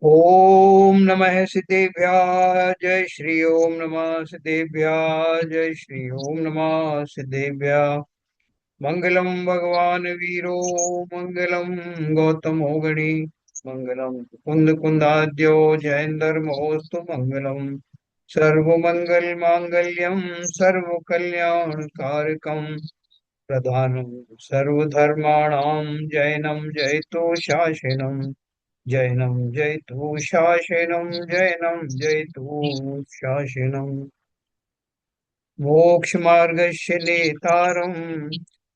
ओम नमः सिद्धेभ्याय जय श्री ओम नमः सिद्धेभ्याय जय श्री ओम नमः सिद्धेभ्याय। मंगलम भगवान वीरो मंगलम गौतमो गणी मंगलम कुंद कुंदाद्यो जयेन्द्रमोस्तु मंगलम। सर्वमंगल मांगल्यम सर्व कल्याण कारकम प्रधानम सर्वधर्माणां जैनम जयतो शासनम। जैनम जयतु शासनम जैनम जयतु शासनम। मोक्षमार्गस्य नेतारं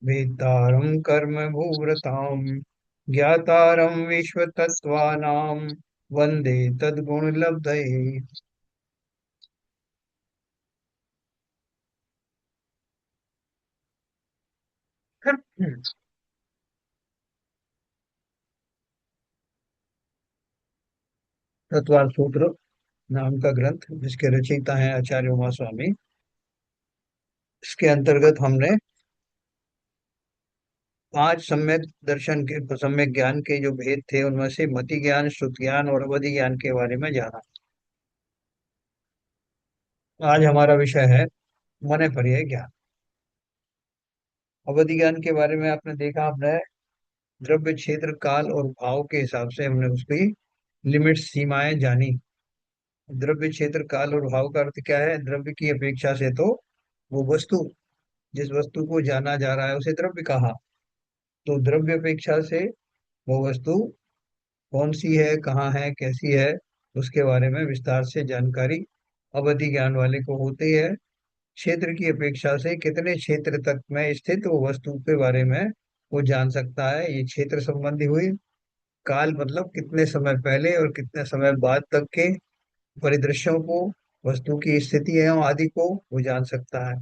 वेत्तारं कर्म भूव्रतां ज्ञातारं विश्वतत्त्वानां वन्दे तद्गुणलब्धये। तत्वार सूत्र नाम का ग्रंथ जिसके रचयिता हैं आचार्य उमा स्वामी। इसके अंतर्गत हमने पांच सम्यक दर्शन के सम्यक ज्ञान के जो भेद थे उनमें से मति ज्ञान, श्रुति ज्ञान और अवधि ज्ञान के बारे में जाना। आज हमारा विषय है मन पर्याय ज्ञान। अवधि ज्ञान के बारे में आपने देखा, हमने द्रव्य, क्षेत्र, काल और भाव के हिसाब से हमने उसकी लिमिट, सीमाएं जानी। द्रव्य, क्षेत्र, काल और भाव का अर्थ क्या है? द्रव्य की अपेक्षा से तो वो वस्तु, जिस वस्तु को जाना जा रहा है उसे द्रव्य कहा। तो द्रव्य अपेक्षा से वो वस्तु कौन सी है, कहाँ है, कैसी है, उसके बारे में विस्तार से जानकारी अवधि ज्ञान वाले को होती है। क्षेत्र की अपेक्षा से कितने क्षेत्र तक में स्थित वो वस्तु के बारे में वो जान सकता है, ये क्षेत्र संबंधी हुई। काल मतलब कितने समय पहले और कितने समय बाद तक के परिदृश्यों को, वस्तु की स्थिति एवं आदि को वो जान सकता है।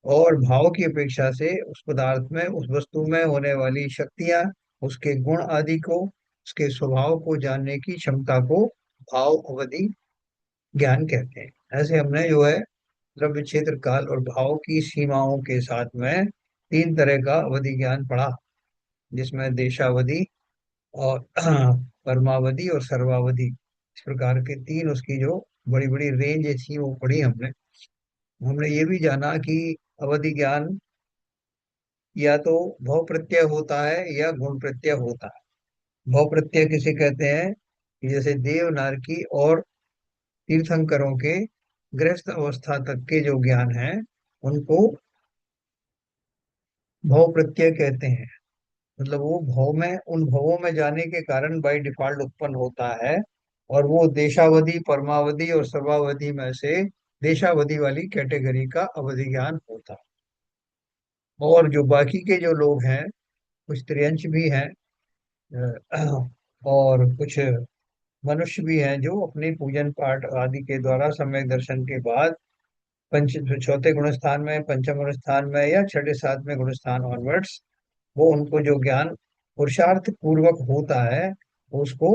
और भाव की अपेक्षा से उस पदार्थ में, उस वस्तु में होने वाली शक्तियां, उसके गुण आदि को, उसके स्वभाव को जानने की क्षमता को भाव अवधि ज्ञान कहते हैं। ऐसे हमने जो है द्रव्य, क्षेत्र, काल और भाव की सीमाओं के साथ में तीन तरह का अवधि ज्ञान पढ़ा, जिसमें देशावधि और परमावधि और सर्वावधि, इस प्रकार के तीन उसकी जो बड़ी बड़ी रेंज थी वो पढ़ी हमने। हमने ये भी जाना कि अवधि ज्ञान या तो भव प्रत्यय होता है या गुण प्रत्यय होता है। भव प्रत्यय किसे कहते हैं? कि जैसे देवनारकी और तीर्थंकरों के गृहस्थ अवस्था तक के जो ज्ञान है उनको भव प्रत्यय कहते हैं। मतलब वो भव में, उन भवों में जाने के कारण बाय डिफॉल्ट उत्पन्न होता है। और वो देशावधि, परमावधि और सर्वावधि में से देशावधि वाली कैटेगरी का अवधि ज्ञान होता है। और जो बाकी के जो लोग हैं, कुछ त्रियंच भी हैं, और कुछ मनुष्य भी हैं जो अपने पूजन पाठ आदि के द्वारा सम्यक दर्शन के बाद पंच चौथे गुण स्थान में, पंचम गुण स्थान में या छठे सातवें गुण स्थान ऑनवर्ड्स, वो उनको जो ज्ञान पुरुषार्थ पूर्वक होता है उसको,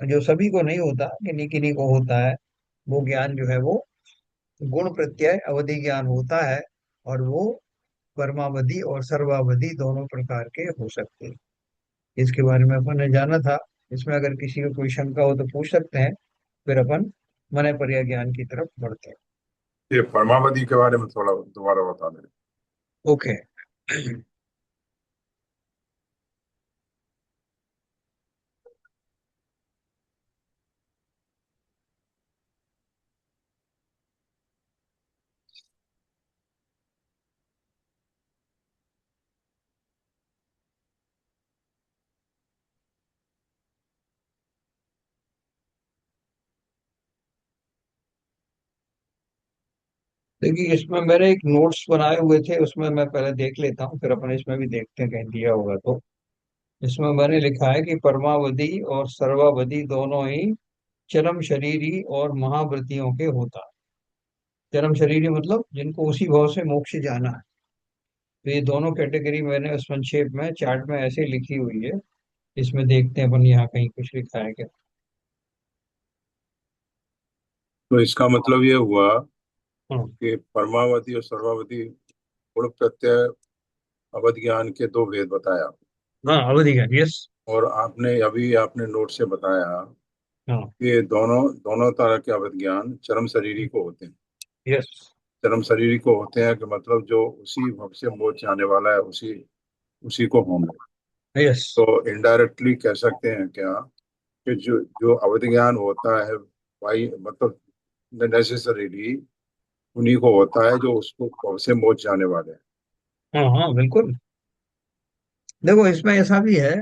जो सभी को नहीं होता, किन्हीं किन्हीं को होता है, वो ज्ञान जो है वो गुण प्रत्यय अवधि ज्ञान होता है। और वो परमावधि और सर्वावधि दोनों प्रकार के हो सकते हैं। इसके बारे में अपन ने जाना था। इसमें अगर किसी को कोई शंका हो तो पूछ सकते हैं, फिर अपन मन पर्याय ज्ञान की तरफ बढ़ते हैं। ये परमावधि के बारे में थोड़ा दोबारा बता दें। ओके। देखिए, इसमें मैंने एक नोट्स बनाए हुए थे, उसमें मैं पहले देख लेता हूँ, फिर अपन इसमें भी देखते हैं कहीं दिया होगा तो। इसमें मैंने लिखा है कि परमावधि और सर्वावधि दोनों ही चरम शरीरी और महाव्रतियों के होता है। चरम शरीरी मतलब जिनको उसी भाव से मोक्ष जाना है। तो ये दोनों कैटेगरी मैंने संक्षेप में चार्ट में ऐसे लिखी हुई है। इसमें देखते हैं अपन, यहाँ कहीं कुछ लिखा है क्या। तो इसका मतलब ये हुआ हाँ। कि परमावधि और सर्वावधि गुण प्रत्यय अवध ज्ञान के दो भेद बताया। हाँ, अवधि ज्ञान, यस। और आपने अभी आपने नोट से बताया हाँ। ये दोनों दोनों तरह के अवध ज्ञान चरम शरीरी को होते हैं। यस। चरम शरीरी को होते हैं कि मतलब जो उसी भव से मोच जाने वाला है, उसी उसी को होंगे। यस। तो इनडायरेक्टली कह सकते हैं क्या कि जो जो अवध ज्ञान होता है भाई, मतलब नेसेसरीली उन्हीं को होता है जो उसको भव से मोच जाने वाले हैं। हाँ हाँ बिल्कुल। देखो इसमें ऐसा भी है।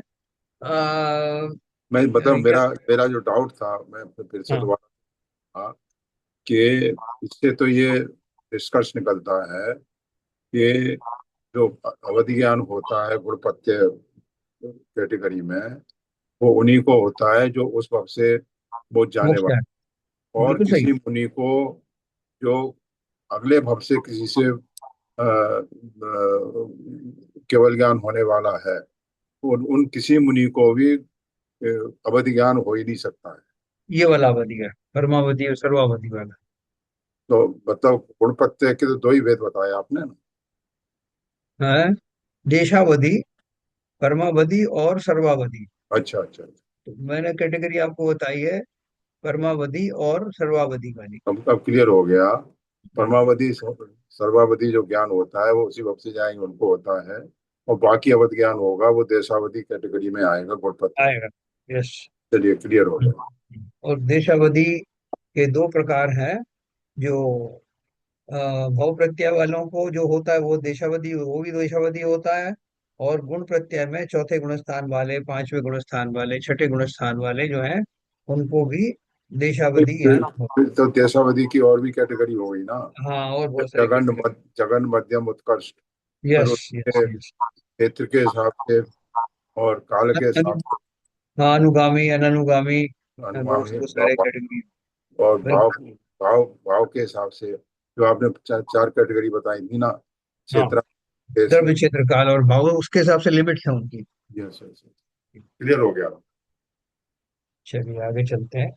आ, मैं मतलब क्या। मेरा मेरा जो डाउट था, मैं फिर से हाँ। दोबारा था कि इससे तो ये निष्कर्ष निकलता है कि जो अवधि ज्ञान होता है गुणपत्य कैटेगरी में, वो उन्हीं को होता है जो उस भव से बोझ जाने मोक्ष है। वाला। और बिल्कुल सही। किसी मुनि को जो अगले भव से किसी से केवल ज्ञान होने वाला है, उन किसी मुनि को भी अवधि ज्ञान हो ही नहीं सकता है। ये वाला अवधि है, परमावधि और सर्वावधि वाला। तो मतलब गुणपत्य के तो दो ही भेद बताए आपने ना। है देशावधि, परमावधि और सर्वावधि। अच्छा अच्छा अच्छा। तो मैंने कैटेगरी आपको बताई है, परमावधि और सर्वावधि वाली। अब क्लियर हो गया। हाँ, परमावधि सर्वावधि जो ज्ञान होता है वो उसी वक्त से जाएंगे उनको होता है। और बाकी अवध ज्ञान होगा वो देशावधि कैटेगरी में आएगा गुणपत्य में। आएगा। यस। चलिए क्लियर हो गया। और देशावधि के दो प्रकार हैं। जो भव प्रत्यय वालों को जो होता है वो देशावधि, वो भी देशावधि होता है। और गुण प्रत्यय में चौथे गुण स्थान वाले, पांचवें गुण स्थान वाले, छठे गुण स्थान वाले जो हैं, उनको भी देशावधि फिर ज्ञान होता फिर तो देशावधि की और भी कैटेगरी हो गई ना। है। हाँ, और बहुत सारी कैटेगरी। जगन मध्यम उत्कर्ष। फिर यस यस उसके यस। क्षेत्र के हिसाब से और काल के हिसाब से हाँ, अनुगामी अननुगामी। अनुमानी वो सारे कैटेगरी। और भाव बिल्कुल। भाव भाव के हिसाब से जो आपने चार कैटेगरी बताई थी ना, हाँ, क्षेत्र देश। द्रव्य क्षेत्र काल और भाव उसके हिसाब से लिमिट है उनकी। यस यस, क्लियर हो गया। चलिए आगे चलते हैं।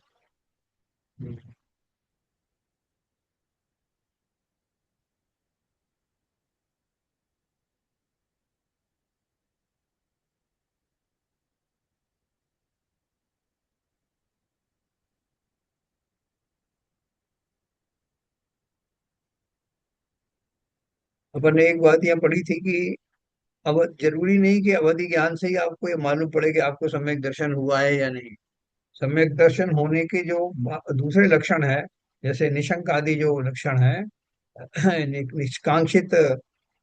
अपन ने एक बात यहाँ पढ़ी थी कि अब जरूरी नहीं कि अवधि ज्ञान से ही आपको ये मालूम पड़े कि आपको सम्यक दर्शन हुआ है या नहीं। सम्यक दर्शन होने के जो दूसरे लक्षण है, जैसे निशंक आदि जो लक्षण है, निष्कांक्षित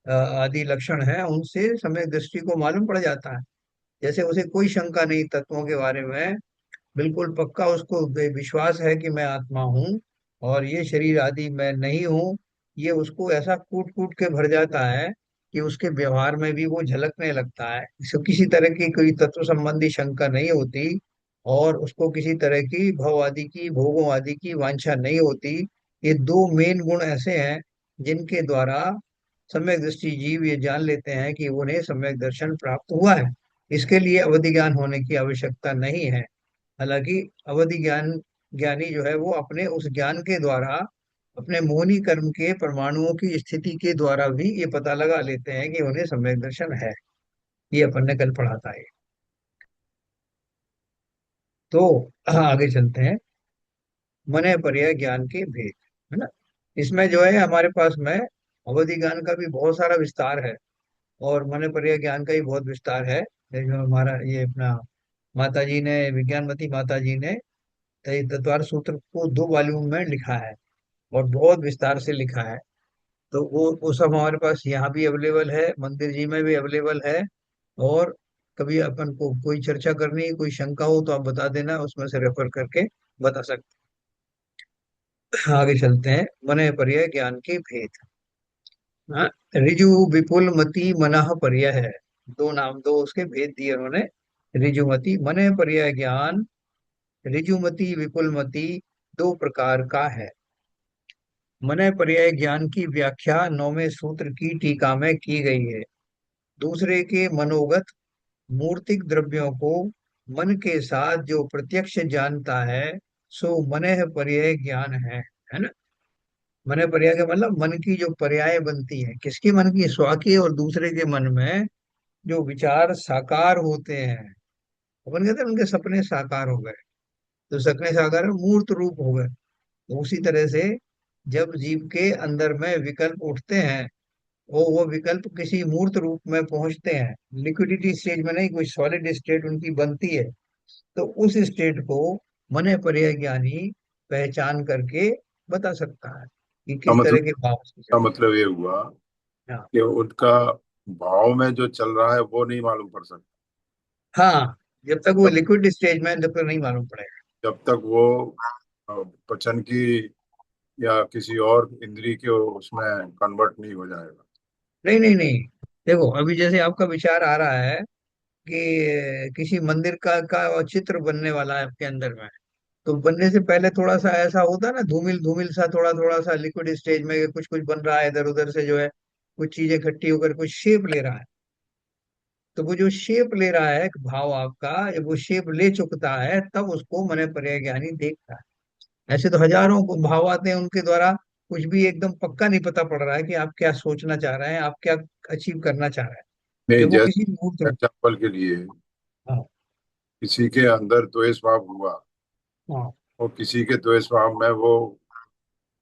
आदि लक्षण है, उनसे सम्यक दृष्टि को मालूम पड़ जाता है। जैसे उसे कोई शंका नहीं तत्वों के बारे में, बिल्कुल पक्का उसको विश्वास है कि मैं आत्मा हूँ और ये शरीर आदि मैं नहीं हूँ। ये उसको ऐसा कूट कूट के भर जाता है कि उसके व्यवहार में भी वो झलकने लगता है। इसको किसी तरह की कोई तत्व संबंधी शंका नहीं होती और उसको किसी तरह की भव आदि की, भोगों आदि की वांछा नहीं होती। ये दो मेन गुण ऐसे हैं जिनके द्वारा सम्यक दृष्टि जीव ये जान लेते हैं कि उन्हें सम्यक दर्शन प्राप्त हुआ है। इसके लिए अवधि ज्ञान होने की आवश्यकता नहीं है। हालांकि अवधि ज्ञानी जो है वो अपने उस ज्ञान के द्वारा, अपने मोहनी कर्म के परमाणुओं की स्थिति के द्वारा भी ये पता लगा लेते हैं कि उन्हें सम्यक दर्शन है। ये अपन ने कल पढ़ा था ये। तो आगे चलते हैं। मन पर्याय ज्ञान के भेद, है ना। इसमें जो है हमारे पास में अवधि ज्ञान का भी बहुत सारा विस्तार है और मन पर्याय ज्ञान का भी बहुत विस्तार है। ये जो हमारा ये अपना माता जी ने, विज्ञानमती माता जी ने तत्वार सूत्र को दो वॉल्यूम में लिखा है और बहुत विस्तार से लिखा है। तो वो सब हमारे पास यहाँ भी अवेलेबल है, मंदिर जी में भी अवेलेबल है। और कभी अपन को कोई चर्चा करनी, कोई शंका हो तो आप बता देना, उसमें से रेफर करके बता सकते हैं। आगे चलते हैं। मन पर्याय ज्ञान के भेद। हाँ, ऋजु विपुल मति मनः पर्याय है। दो नाम, दो उसके भेद दिए उन्होंने। ऋजुमति मन पर्याय ज्ञान, ऋजुमति विपुलमति दो प्रकार का है। मन पर्याय ज्ञान की व्याख्या 9वें सूत्र की टीका में की गई है। दूसरे के मनोगत मूर्तिक द्रव्यों को मन के साथ जो प्रत्यक्ष जानता है, सो मनः पर्याय ज्ञान है ना। मन पर्याय का मतलब मन की जो पर्याय बनती है, किसके मन की, स्व के और दूसरे के मन में जो विचार साकार होते हैं। अपन कहते हैं उनके सपने साकार हो गए। तो सकने साकार मूर्त रूप हो गए। तो उसी तरह से जब जीव के अंदर में विकल्प उठते हैं, वो विकल्प किसी मूर्त रूप में पहुंचते हैं, लिक्विडिटी स्टेज में नहीं, कोई सॉलिड स्टेट उनकी बनती है। तो उस स्टेट को मन पर्याय ज्ञानी पहचान करके बता सकता है कि का किस तरह मतलब के भाव से का चल रहे मतलब ये हुआ हैं। हाँ। कि उनका भाव में जो चल रहा है वो नहीं मालूम पड़ सकता। हाँ, जब तक वो जब लिक्विड स्टेज में है, तब तक नहीं मालूम पड़ेगा। जब तक वो अ, पचन की या किसी और इंद्री के उसमें कन्वर्ट नहीं हो जाएगा। नहीं नहीं नहीं, देखो अभी जैसे आपका विचार आ रहा है कि किसी मंदिर का चित्र बनने वाला है आपके अंदर में, तो बनने से पहले थोड़ा सा ऐसा होता है ना, धूमिल धूमिल सा, थोड़ा थोड़ा सा लिक्विड स्टेज में कुछ कुछ बन रहा है, इधर उधर से जो है कुछ चीजें इकट्ठी होकर कुछ शेप ले रहा है। तो वो जो शेप ले रहा है भाव आपका, जब वो शेप ले चुकता है तब उसको मन पर्याय ज्ञानी देखता है। ऐसे तो हजारों को भाव आते हैं उनके द्वारा, कुछ भी एकदम पक्का नहीं पता पड़ रहा है कि आप क्या सोचना चाह रहे हैं, आप क्या अचीव करना चाह रहे हैं। नहीं, जब वो किसी मूर्त जैसे रूप। एग्जाम्पल के लिए हाँ। किसी के अंदर द्वेष भाव हुआ हाँ। और किसी के द्वेष भाव में वो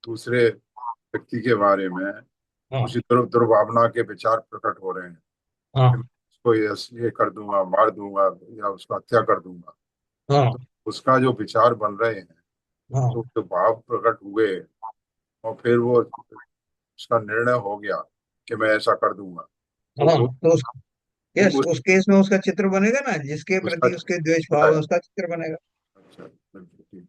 दूसरे व्यक्ति के बारे में हाँ। उसी दुर्भावना के विचार प्रकट हो रहे हैं कि मैं हाँ। उसको ये कर दूंगा, मार दूंगा या उसको हत्या कर दूंगा। हाँ। तो उसका जो विचार बन रहे हैं, हाँ। तो जो भाव प्रकट हुए और फिर वो उसका निर्णय हो गया कि मैं ऐसा कर दूंगा। तो हाँ, वो तो यस, उस उस केस में उसका चित्र बनेगा ना, जिसके उसका प्रति उसके द्वेष होता भाव है। है उसका चित्र बनेगा। अच्छा, ठीक।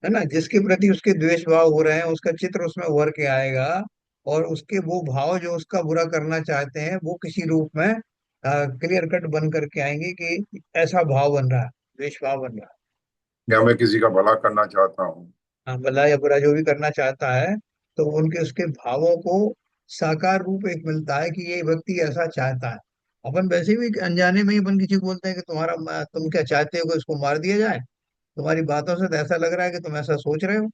है ना, जिसके प्रति उसके द्वेष भाव हो रहे हैं उसका चित्र उसमें उभर के आएगा। और उसके वो भाव जो उसका बुरा करना चाहते हैं वो किसी रूप में क्लियर कट बन करके आएंगे कि ऐसा भाव बन रहा है, द्वेष भाव बन रहा या मैं किसी का भला करना चाहता हूँ। है। हाँ, भला या बुरा जो भी करना चाहता है, तो उनके उसके भावों को साकार रूप एक मिलता है कि ये व्यक्ति ऐसा चाहता है। अपन वैसे भी अनजाने में ही अपन किसी को बोलते हैं कि तुम क्या चाहते हो कि उसको मार दिया जाए, तुम्हारी बातों से तो ऐसा लग रहा है कि तुम ऐसा सोच रहे हो।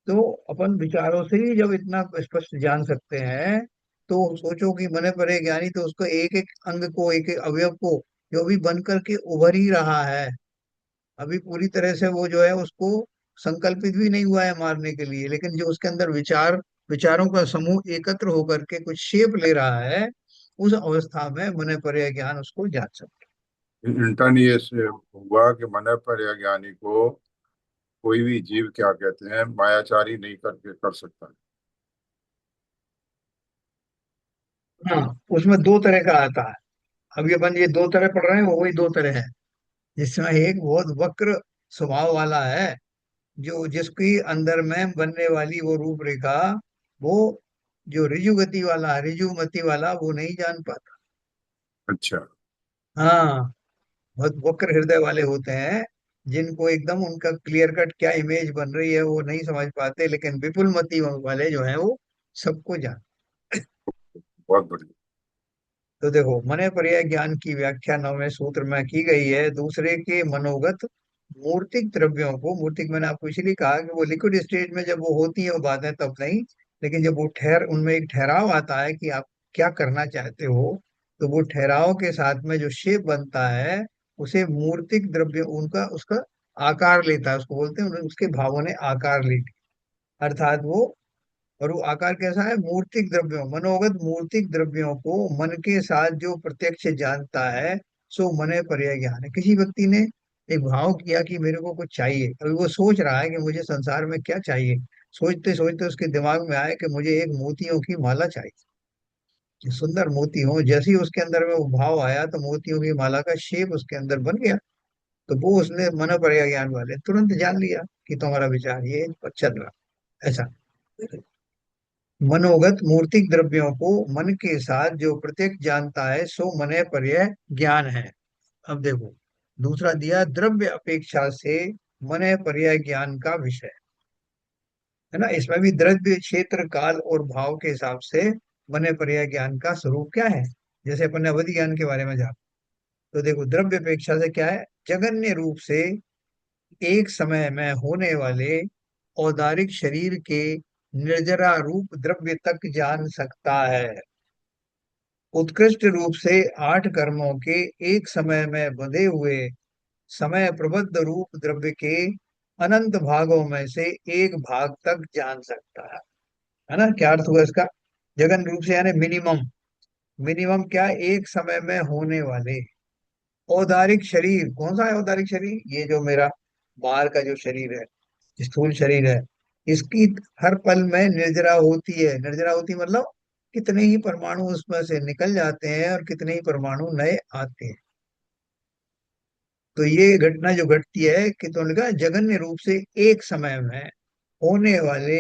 तो अपन विचारों से ही जब इतना स्पष्ट जान सकते हैं, तो सोचो कि मने पड़े ज्ञानी तो उसको एक एक अंग को, एक एक अवयव को जो भी बन करके उभर ही रहा है, अभी पूरी तरह से वो जो है उसको संकल्पित भी नहीं हुआ है मारने के लिए, लेकिन जो उसके अंदर विचारों का समूह एकत्र होकर के कुछ शेप ले रहा है, उस अवस्था में मने पड़े ज्ञान उसको जान सकते इंटर्न ये से हुआ कि मन पर या ज्ञानी को कोई भी जीव क्या कहते हैं मायाचारी नहीं करके कर सकता। हैं। हाँ, उसमें दो तरह का आता है। अभी अपन ये दो तरह पढ़ रहे हैं, वो वही दो तरह है, जिसमें एक बहुत वक्र स्वभाव वाला है, जो जिसकी अंदर में बनने वाली वो रूपरेखा, वो जो ऋजुगति वाला है, ऋजुमति वाला, वो नहीं जान पाता। अच्छा। हाँ, बहुत वक्र हृदय वाले होते हैं, जिनको एकदम उनका क्लियर कट क्या इमेज बन रही है वो नहीं समझ पाते, लेकिन विपुल मति वाले जो हैं वो सबको जान। बहुत बढ़िया। तो देखो, मने पर्याय ज्ञान की व्याख्या 9वें सूत्र में की गई है, दूसरे के मनोगत मूर्तिक द्रव्यों को, मूर्तिक मैंने आपको इसलिए कहा कि वो लिक्विड स्टेज में जब वो होती है वो बातें तब नहीं, लेकिन जब वो ठहर उनमें एक ठहराव आता है कि आप क्या करना चाहते हो, तो वो ठहराव के साथ में जो शेप बनता है, उसे मूर्तिक द्रव्य, उनका उसका आकार लेता है, उसको बोलते हैं उसके भावों ने आकार ली, अर्थात वो, और वो आकार कैसा है, मूर्तिक द्रव्यों, मनोगत मूर्तिक द्रव्यों को मन के साथ जो प्रत्यक्ष जानता है, सो मने पर्याय ज्ञान है। किसी व्यक्ति ने एक भाव किया कि मेरे को कुछ चाहिए, अभी वो सोच रहा है कि मुझे संसार में क्या चाहिए, सोचते सोचते उसके दिमाग में आया कि मुझे एक मोतियों की माला चाहिए, कि सुंदर मोती हो। जैसे ही उसके अंदर में वो भाव आया, तो मोतियों की माला का शेप उसके अंदर बन गया। तो वो उसने मन पर्याय ज्ञान वाले तुरंत जान लिया कि तुम्हारा विचार ये चल रहा, ऐसा। मनोगत मूर्तिक द्रव्यों को मन के साथ जो प्रत्यक्ष जानता है, सो मने पर्याय ज्ञान है। अब देखो, दूसरा दिया द्रव्य अपेक्षा से मने पर्याय ज्ञान का विषय, है ना, इसमें भी द्रव्य क्षेत्र काल और भाव के हिसाब से मने पर्याय ज्ञान का स्वरूप क्या है। जैसे अपन ने अवधि ज्ञान के बारे में जाना, तो देखो द्रव्य अपेक्षा से क्या है, जगन्य रूप से एक समय में होने वाले औदारिक शरीर के निर्जरा रूप द्रव्य तक जान सकता है। उत्कृष्ट रूप से 8 कर्मों के एक समय में बंधे हुए समय प्रबद्ध रूप द्रव्य के अनंत भागों में से एक भाग तक जान सकता है ना। क्या अर्थ हुआ इसका? जगन रूप से यानी मिनिमम। मिनिमम क्या? एक समय में होने वाले औदारिक शरीर। कौन सा है औदारिक शरीर? ये जो मेरा बाहर का जो शरीर है, स्थूल शरीर है, इसकी हर पल में निर्जरा होती है। निर्जरा होती मतलब कितने ही परमाणु उसमें से निकल जाते हैं और कितने ही परमाणु नए आते हैं। तो ये घटना जो घटती है कि तो लिखा जगन्य रूप से एक समय में होने वाले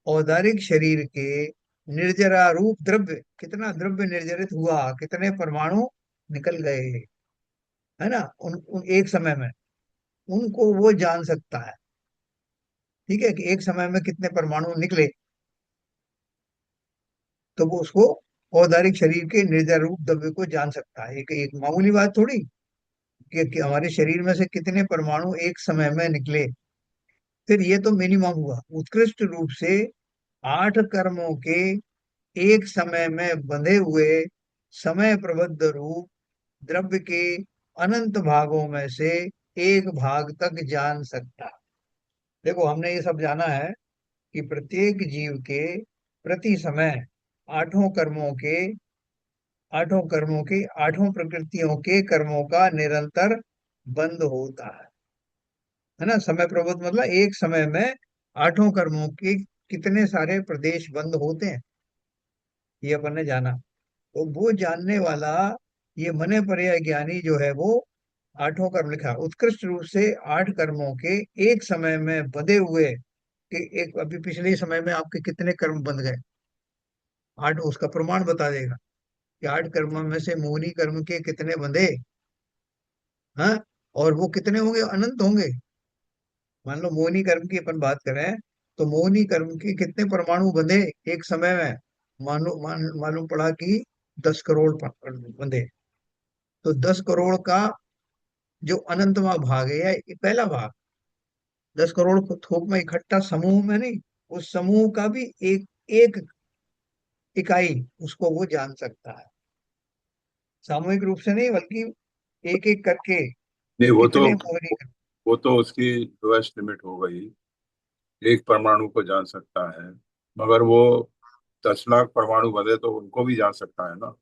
औदारिक शरीर के निर्जरा रूप द्रव्य, कितना द्रव्य निर्जरित हुआ, कितने परमाणु निकल गए, है ना, उन एक समय में, उनको वो जान सकता है। ठीक है, कि एक समय में कितने परमाणु निकले, तो वो उसको औदारिक शरीर के निर्जर रूप द्रव्य को जान सकता है। एक एक मामूली बात थोड़ी कि हमारे शरीर में से कितने परमाणु एक समय में निकले। फिर ये तो मिनिमम हुआ। उत्कृष्ट रूप से 8 कर्मों के एक समय में बंधे हुए समय प्रबद्ध रूप द्रव्य के अनंत भागों में से एक भाग तक जान सकता। देखो, हमने ये सब जाना है कि प्रत्येक जीव के प्रति समय आठों कर्मों के आठों कर्मों के आठों प्रकृतियों के कर्मों का निरंतर बंद होता है ना। समय प्रबोध मतलब एक समय में आठों कर्मों के कितने सारे प्रदेश बंद होते हैं, ये अपन ने जाना। तो वो जानने वाला ये मने पर्याय ज्ञानी जो है वो आठों कर्म लिखा, उत्कृष्ट रूप से 8 कर्मों के एक समय में बंधे हुए, कि एक अभी पिछले समय में आपके कितने कर्म बंध गए, 8, उसका प्रमाण बता देगा कि 8 कर्मों में से मोहिनी कर्म के कितने बंधे। हाँ, और वो कितने होंगे? अनंत होंगे। मान लो मोहिनी कर्म की अपन बात करें, तो मोहिनी कर्म के कितने परमाणु बंधे एक समय में? मालूम पड़ा कि 10 करोड़ बंधे। तो 10 करोड़ का जो अनंतवा भाग है, या ये पहला भाग, 10 करोड़ को थोक में इकट्ठा समूह में नहीं, उस समूह का भी एक एक इकाई उसको वो जान सकता है। सामूहिक रूप से नहीं, बल्कि एक एक करके नहीं, कितने मोहिनी कर्म। वो तो उसकी लोएस्ट लिमिट हो गई। एक परमाणु को जान सकता है, मगर वो 10 लाख परमाणु बने तो उनको भी जान सकता है ना।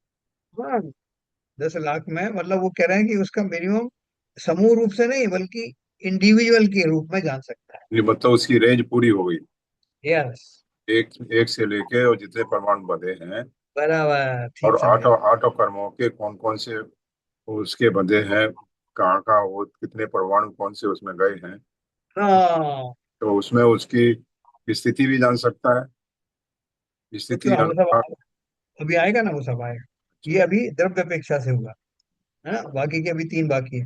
10 लाख में मतलब वो कह रहे हैं कि उसका मिनिमम समूह रूप से नहीं, बल्कि इंडिविजुअल के रूप में जान सकता है। ये मतलब उसकी रेंज पूरी हो गई। यस, एक एक से लेके और जितने परमाणु बंधे हैं, बराबर, और ठीक समझे। आठों आठों कर्मों के कौन कौन से उसके बंधे हैं, कहाँ कहाँ वो कितने परमाणु कौन से उसमें गए हैं, हाँ, तो उसमें उसकी स्थिति भी जान सकता है। वो स्थिति क्यों, वो अनुसार। सब अभी आएगा ना, वो सब आएगा। ये अभी द्रव्य अपेक्षा से हुआ, है ना, बाकी के अभी 3 बाकी है।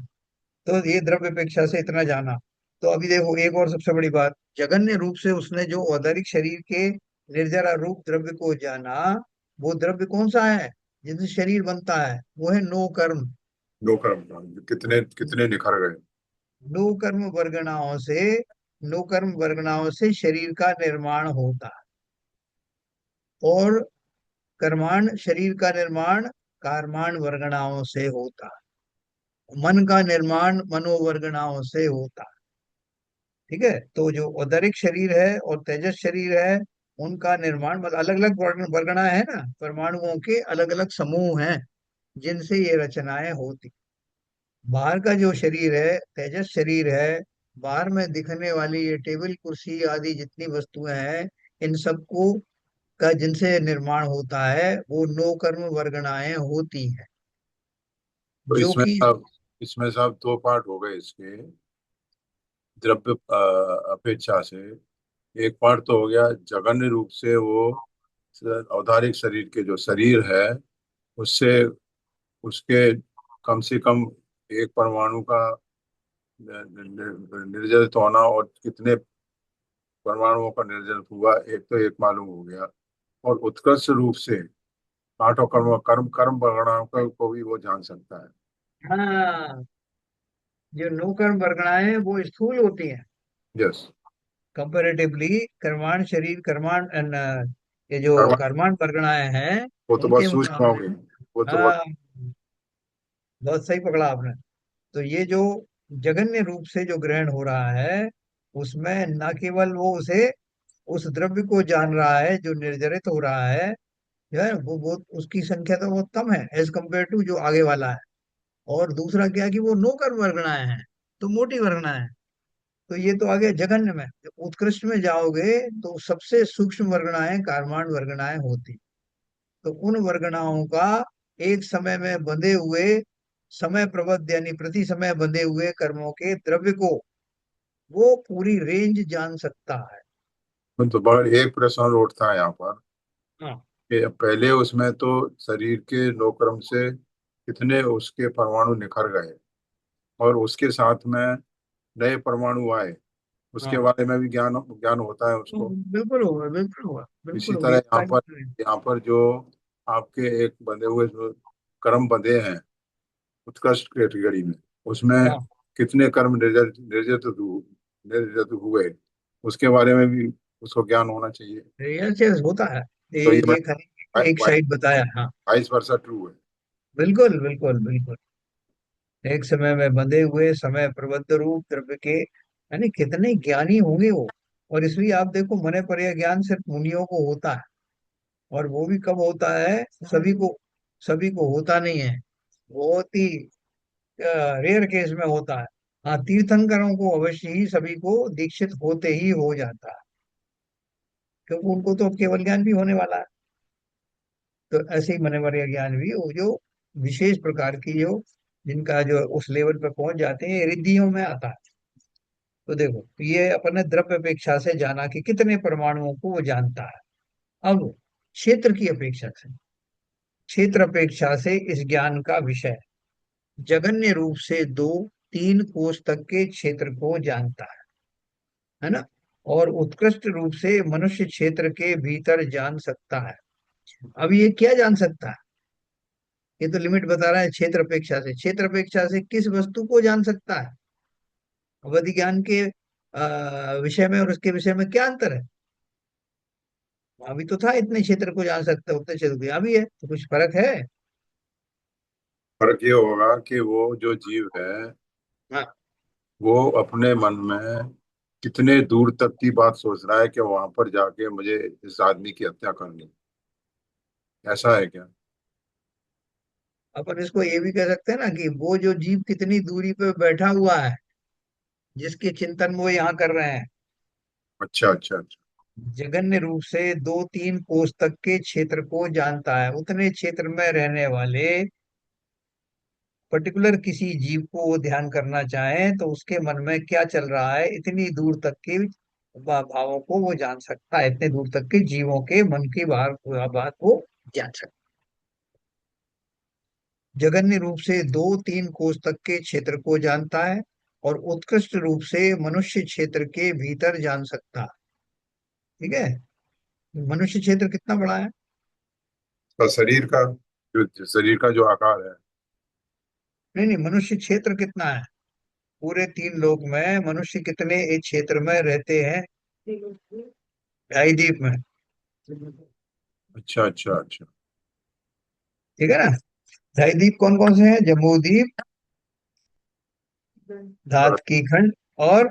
तो ये द्रव्य अपेक्षा से इतना जाना। तो अभी देखो एक और सबसे बड़ी बात, जगन्य रूप से उसने जो औदारिक शरीर के निर्जरा रूप द्रव्य को जाना, वो द्रव्य कौन सा है जिनसे शरीर बनता है? वो है नो कर्म। दो कर्म कितने कितने निखर गए। नो कर्म वर्गणाओं से, नो कर्म वर्गणाओं से शरीर का निर्माण होता है। और कर्माण शरीर का निर्माण कर्माण वर्गणाओं से होता है। मन का निर्माण मनोवर्गणाओं से होता है। ठीक है, तो जो औदरिक शरीर है और तेजस शरीर है, उनका निर्माण मतलब अलग अलग वर्गना है ना, परमाणुओं के अलग अलग समूह हैं जिनसे ये रचनाएं होती। बाहर का जो शरीर है, तेजस शरीर है, बाहर में दिखने वाली ये टेबल कुर्सी आदि जितनी वस्तुएं हैं, इन सबको का जिनसे निर्माण होता है वो नो कर्म वर्गणाएं होती हैं। तो जो कि इसमें सब दो पार्ट हो गए इसके, द्रव्य अपेक्षा से। एक पार्ट तो हो गया जघन्य रूप से वो औदारिक शरीर के जो शरीर है, उससे उसके कम से कम एक परमाणु का निर्जलित होना, और कितने परमाणुओं का निर्जलित हुआ एक तो एक मालूम हो गया। और उत्कर्ष रूप से आठों कर्म कर्म कर्म परिणाम को भी वो जान सकता है। हाँ, जो नो कर्म वर्गणाएं हैं वो स्थूल होती हैं यस। कंपेरेटिवली। कर्माण शरीर, कर्माण ये जो कर्म कर्माण परगणाएं हैं वो तो बहुत उनके सूक्ष्म हो मुकाबले, गई। वो तो बहुत। हाँ, बहुत सही पकड़ा आपने। तो ये जो जघन्य रूप से जो ग्रहण हो रहा है, उसमें न केवल वो उसे उस द्रव्य को जान रहा है जो निर्जरित हो रहा है, जो है वो उसकी संख्या तो बहुत कम है एज कम्पेयर टू जो आगे वाला है। और दूसरा क्या है कि वो नौकर वर्गणाएं हैं, तो मोटी वर्गणाएं हैं। तो ये तो आगे जघन्य में, जब उत्कृष्ट में जाओगे तो सबसे सूक्ष्म वर्गणाएं कार्माण वर्गणाएं होती। तो उन वर्गणाओं का एक समय में बंधे हुए, समय प्रबद्ध यानी प्रति समय बंधे हुए कर्मों के द्रव्य को वो पूरी रेंज जान सकता है। तो बड़ा एक प्रश्न और उठता है यहाँ पर हाँ कि पहले उसमें तो शरीर के नौ क्रम से कितने उसके परमाणु निखर गए, और उसके साथ में नए परमाणु आए, उसके हाँ। बारे में भी ज्ञान ज्ञान होता है तो उसको। बिल्कुल होगा, बिल्कुल होगा, बिल्कुल इसी होगी तरह इसका ही। यहाँ पर जो आपके एक बंधे हुए जो कर्म बंधे हैं उत्कृष्ट कैटेगरी में, उसमें हाँ, कितने कर्म निर्जित हुए, उसके बारे में भी उसको ज्ञान होना चाहिए। रियल चेंज होता है। तो ये मैं ये खाली एक साइड बताया, हाँ। 22% ट्रू है। बिल्कुल बिल्कुल बिल्कुल। एक समय में बंधे हुए समय प्रबद्ध रूप द्रव्य के, यानी कितने ज्ञानी होंगे वो। और इसलिए आप देखो, मने पर यह ज्ञान सिर्फ मुनियों को होता है। और वो भी कब होता है? सभी को होता नहीं है। बहुत ही रेयर केस में होता है। हाँ, तीर्थंकरों को अवश्य ही सभी को दीक्षित होते ही हो जाता है, क्योंकि उनको तो केवल ज्ञान भी होने वाला है। तो ऐसे ही मनोवरीय ज्ञान भी वो जो विशेष प्रकार की जो, जिनका जो उस लेवल पे पहुंच जाते हैं, ये रिद्धियों में आता है। तो देखो, तो ये अपने द्रव्य अपेक्षा से जाना कि कितने परमाणुओं को वो जानता है। अब क्षेत्र की अपेक्षा से, क्षेत्र अपेक्षा से इस ज्ञान का विषय जगन्य रूप से 2-3 कोस तक के क्षेत्र को जानता है ना। और उत्कृष्ट रूप से मनुष्य क्षेत्र के भीतर जान सकता है। अब ये क्या जान सकता है? ये तो लिमिट बता रहा है क्षेत्र अपेक्षा से। क्षेत्र अपेक्षा से किस वस्तु को जान सकता है? अवधि ज्ञान के विषय में और उसके विषय में क्या अंतर है? अभी तो था इतने क्षेत्र को जान सकता है, उतने क्षेत्र को, यहाँ भी है, तो कुछ फर्क है? फर्क ये होगा कि वो जो जीव है हाँ। वो अपने मन में कितने दूर तक की बात सोच रहा है कि वहां पर जाके मुझे इस आदमी की हत्या करनी, ऐसा है क्या? अपन इसको ये भी कह सकते हैं ना कि वो जो जीव कितनी दूरी पे बैठा हुआ है, जिसके चिंतन वो यहाँ कर रहे हैं। अच्छा अच्छा अच्छा। जघन्य रूप से 2-3 कोस तक के क्षेत्र को जानता है। उतने क्षेत्र में रहने वाले पर्टिकुलर किसी जीव को वो ध्यान करना चाहे तो उसके मन में क्या चल रहा है, इतनी दूर तक के भावों को वो जान सकता है। इतने दूर तक के जीवों के मन की बाहर बात वो जान सकता है। जघन्य रूप से 2-3 कोस तक के क्षेत्र को जानता है। और उत्कृष्ट रूप से मनुष्य क्षेत्र के भीतर जान सकता है। ठीक है। मनुष्य क्षेत्र कितना बड़ा है? तो शरीर का जो शरीर का जो आकार है। नहीं नहीं, मनुष्य क्षेत्र कितना है? पूरे 3 लोक में मनुष्य कितने एक क्षेत्र में रहते हैं? 2.5 द्वीप में। अच्छा अच्छा अच्छा। ठीक है ना। 2.5 द्वीप कौन कौन से हैं? जम्बू द्वीप, धात की खंड, और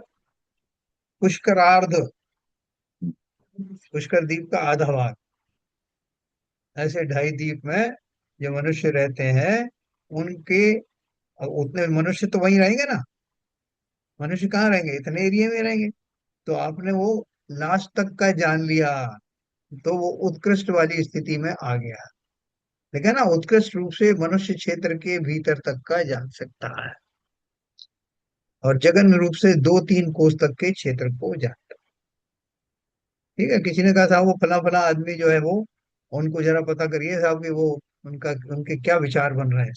पुष्करार्ध, पुष्कर द्वीप का आधा भाग। ऐसे 2.5 द्वीप में जो मनुष्य रहते हैं, उनके, अब उतने मनुष्य तो वहीं रहेंगे ना। मनुष्य कहाँ रहेंगे? इतने एरिया में रहेंगे। तो आपने वो लास्ट तक का जान लिया, तो वो उत्कृष्ट वाली स्थिति में आ गया। देखा ना, उत्कृष्ट रूप से मनुष्य क्षेत्र के भीतर तक का जान सकता है। और जघन्य रूप से 2-3 कोस तक के क्षेत्र को जानता है। ठीक है। किसी ने कहा साहब वो फला फला आदमी जो है वो, उनको जरा पता करिए साहब कि वो, उनका उनके क्या विचार बन रहे हैं।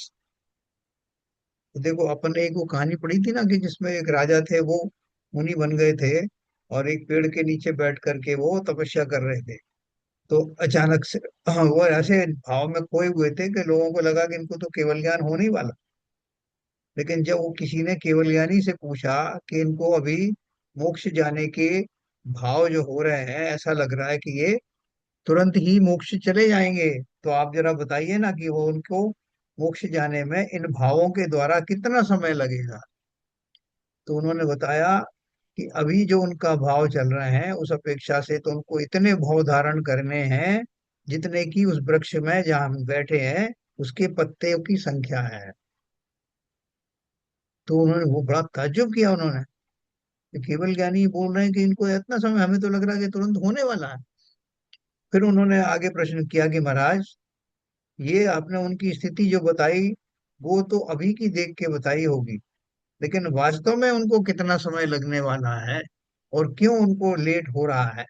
तो देखो, अपन ने एक वो कहानी पढ़ी थी ना कि जिसमें एक राजा थे, वो मुनि बन गए थे, और एक पेड़ के नीचे बैठ करके वो तपस्या कर रहे थे। तो अचानक से, हाँ, वो ऐसे भाव में खोए हुए थे कि लोगों को लगा कि इनको तो केवल ज्ञान होने ही वाला। लेकिन जब वो किसी ने केवल ज्ञानी से पूछा कि इनको अभी मोक्ष जाने के भाव जो हो रहे हैं, ऐसा लग रहा है कि ये तुरंत ही मोक्ष चले जाएंगे, तो आप जरा बताइए ना कि वो उनको मोक्ष जाने में इन भावों के द्वारा कितना समय लगेगा। तो उन्होंने बताया कि अभी जो उनका भाव चल रहे हैं उस अपेक्षा से तो उनको इतने भाव धारण करने हैं जितने कि उस वृक्ष में जहां हम बैठे हैं उसके पत्ते की संख्या है। तो उन्होंने वो बड़ा ताज्जुब किया उन्होंने कि केवल ज्ञानी बोल रहे हैं कि इनको इतना समय, हमें तो लग रहा है कि तुरंत होने वाला है। फिर उन्होंने आगे प्रश्न किया कि महाराज, ये आपने उनकी स्थिति जो बताई वो तो अभी की देख के बताई होगी, लेकिन वास्तव में उनको कितना समय लगने वाला है और क्यों उनको लेट हो रहा है।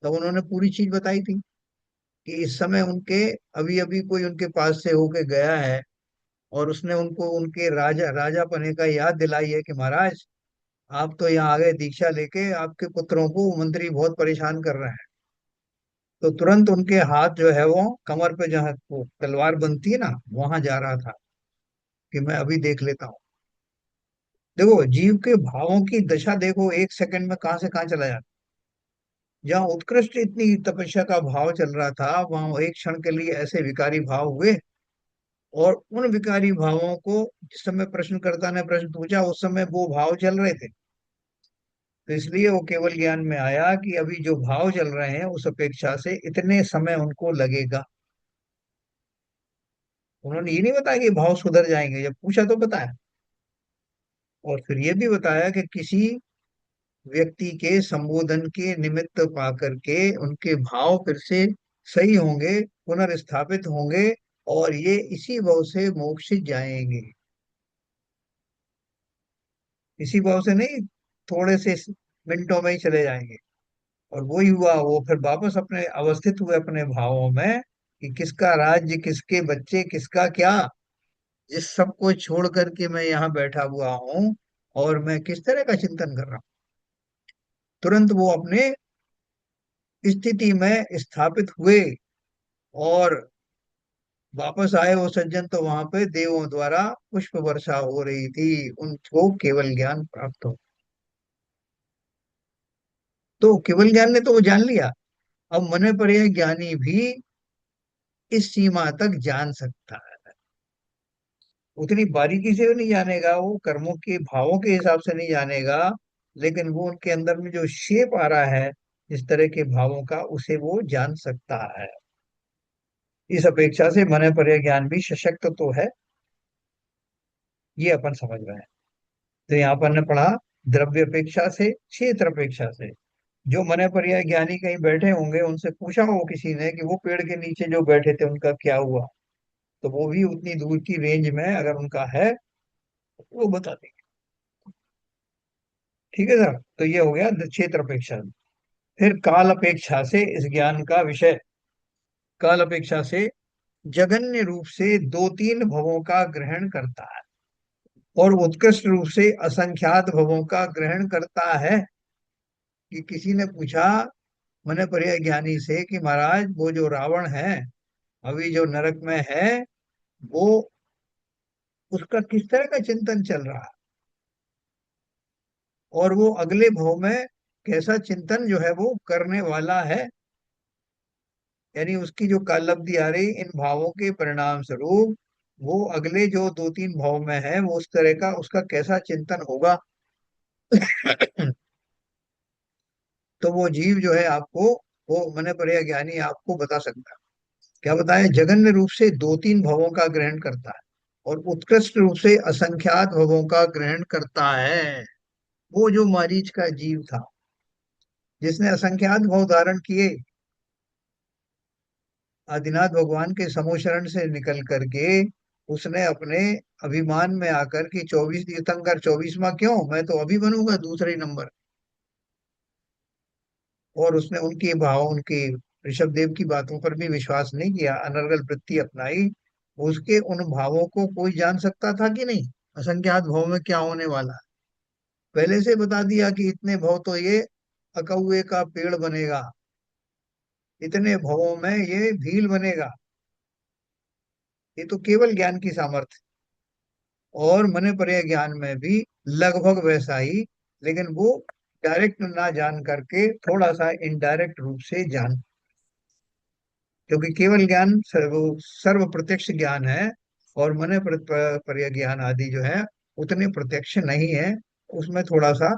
तब उन्होंने पूरी चीज बताई थी कि इस समय उनके अभी अभी कोई उनके पास से होके गया है और उसने उनको उनके राजा राजा पने का याद दिलाई है कि महाराज, आप तो यहाँ आ गए दीक्षा लेके, आपके पुत्रों को मंत्री बहुत परेशान कर रहे हैं। तो तुरंत उनके हाथ जो है वो कमर पे जहाँ वो तलवार बनती है ना, वहां जा रहा था कि मैं अभी देख लेता हूँ। देखो जीव के भावों की दशा देखो, एक सेकंड में कहां से कहां चला जाता। जहाँ उत्कृष्ट इतनी तपस्या का भाव चल रहा था वहां एक क्षण के लिए ऐसे विकारी भाव हुए, और उन विकारी भावों को जिस समय प्रश्नकर्ता ने प्रश्न पूछा उस समय वो भाव चल रहे थे। तो इसलिए वो केवल ज्ञान में आया कि अभी जो भाव चल रहे हैं उस अपेक्षा से इतने समय उनको लगेगा। उन्होंने ये नहीं बताया कि भाव सुधर जाएंगे, जब पूछा तो बताया। और फिर ये भी बताया कि किसी व्यक्ति के संबोधन के निमित्त पा करके उनके भाव फिर से सही होंगे, पुनर्स्थापित होंगे, और ये इसी भाव से मोक्षित जाएंगे। इसी भाव से नहीं, थोड़े से मिनटों में ही चले जाएंगे। और वही हुआ, वो फिर वापस अपने अवस्थित हुए अपने भावों में कि किसका राज्य, किसके बच्चे, किसका क्या, इस सब को छोड़ करके मैं यहाँ बैठा हुआ हूँ और मैं किस तरह का चिंतन कर रहा हूँ। तुरंत वो अपने स्थिति में स्थापित हुए और वापस आए वो सज्जन, तो वहां पे देवों द्वारा पुष्प वर्षा हो रही थी, उनको केवल ज्ञान प्राप्त हो। तो केवल ज्ञान ने तो वो जान लिया। अब मन पर यह ज्ञानी भी इस सीमा तक जान सकता है। उतनी बारीकी से वो नहीं जानेगा, वो कर्मों के भावों के हिसाब से नहीं जानेगा, लेकिन वो उनके अंदर में जो शेप आ रहा है इस तरह के भावों का, उसे वो जान सकता है। इस अपेक्षा से मन पर ज्ञान भी सशक्त तो है, ये अपन समझ रहे हैं। तो यहाँ पर ने पढ़ा द्रव्य अपेक्षा से, क्षेत्र अपेक्षा से। जो मन पर ज्ञानी कहीं बैठे होंगे उनसे पूछा हो किसी ने कि वो पेड़ के नीचे जो बैठे थे उनका क्या हुआ, तो वो भी उतनी दूर की रेंज में अगर उनका है वो बता देंगे। ठीक है सर, तो ये हो गया क्षेत्र अपेक्षा। फिर काल अपेक्षा से इस ज्ञान का विषय, काल अपेक्षा से जगन्य रूप से दो तीन भवों का ग्रहण करता है और उत्कृष्ट रूप से असंख्यात भवों का ग्रहण करता है। कि किसी ने पूछा मने पर्याय ज्ञानी से कि महाराज वो जो रावण है अभी जो नरक में है, वो उसका किस तरह का चिंतन चल रहा है और वो अगले भव में कैसा चिंतन जो है वो करने वाला है। यानी उसकी जो कालब्धि आ रही इन भावों के परिणाम स्वरूप वो अगले जो दो तीन भाव में है वो उस तरह का उसका कैसा चिंतन होगा। तो वो जीव जो है आपको, वो मने पर्याय ज्ञानी आपको बता सकता है। क्या बताएं, जघन्य रूप से दो तीन भवों का ग्रहण करता है और उत्कृष्ट रूप से असंख्यात भवों का ग्रहण करता है। वो जो मारीच का जीव था जिसने असंख्यात भव धारण किए, आदिनाथ भगवान के समोशरण से निकल करके उसने अपने अभिमान में आकर कि 24 तीर्थंकर 24वां क्यों, मैं तो अभी बनूंगा दूसरे नंबर। और उसने उनके भाव, उनके ऋषभ देव की बातों पर भी विश्वास नहीं किया, अनर्गल वृत्ति अपनाई। उसके उन भावों को कोई जान सकता था कि नहीं, असंख्यात भाव में क्या होने वाला है। पहले से बता दिया कि इतने भाव तो ये अकौए का पेड़ बनेगा, इतने भावों में ये भील बनेगा। ये तो केवल ज्ञान की सामर्थ्य। और मने परे ज्ञान में भी लगभग वैसा ही, लेकिन वो डायरेक्ट ना जान करके थोड़ा सा इनडायरेक्ट रूप से जान। क्योंकि केवल ज्ञान सर्व प्रत्यक्ष ज्ञान है और मन पर ज्ञान आदि जो है उतने प्रत्यक्ष नहीं है। उसमें थोड़ा सा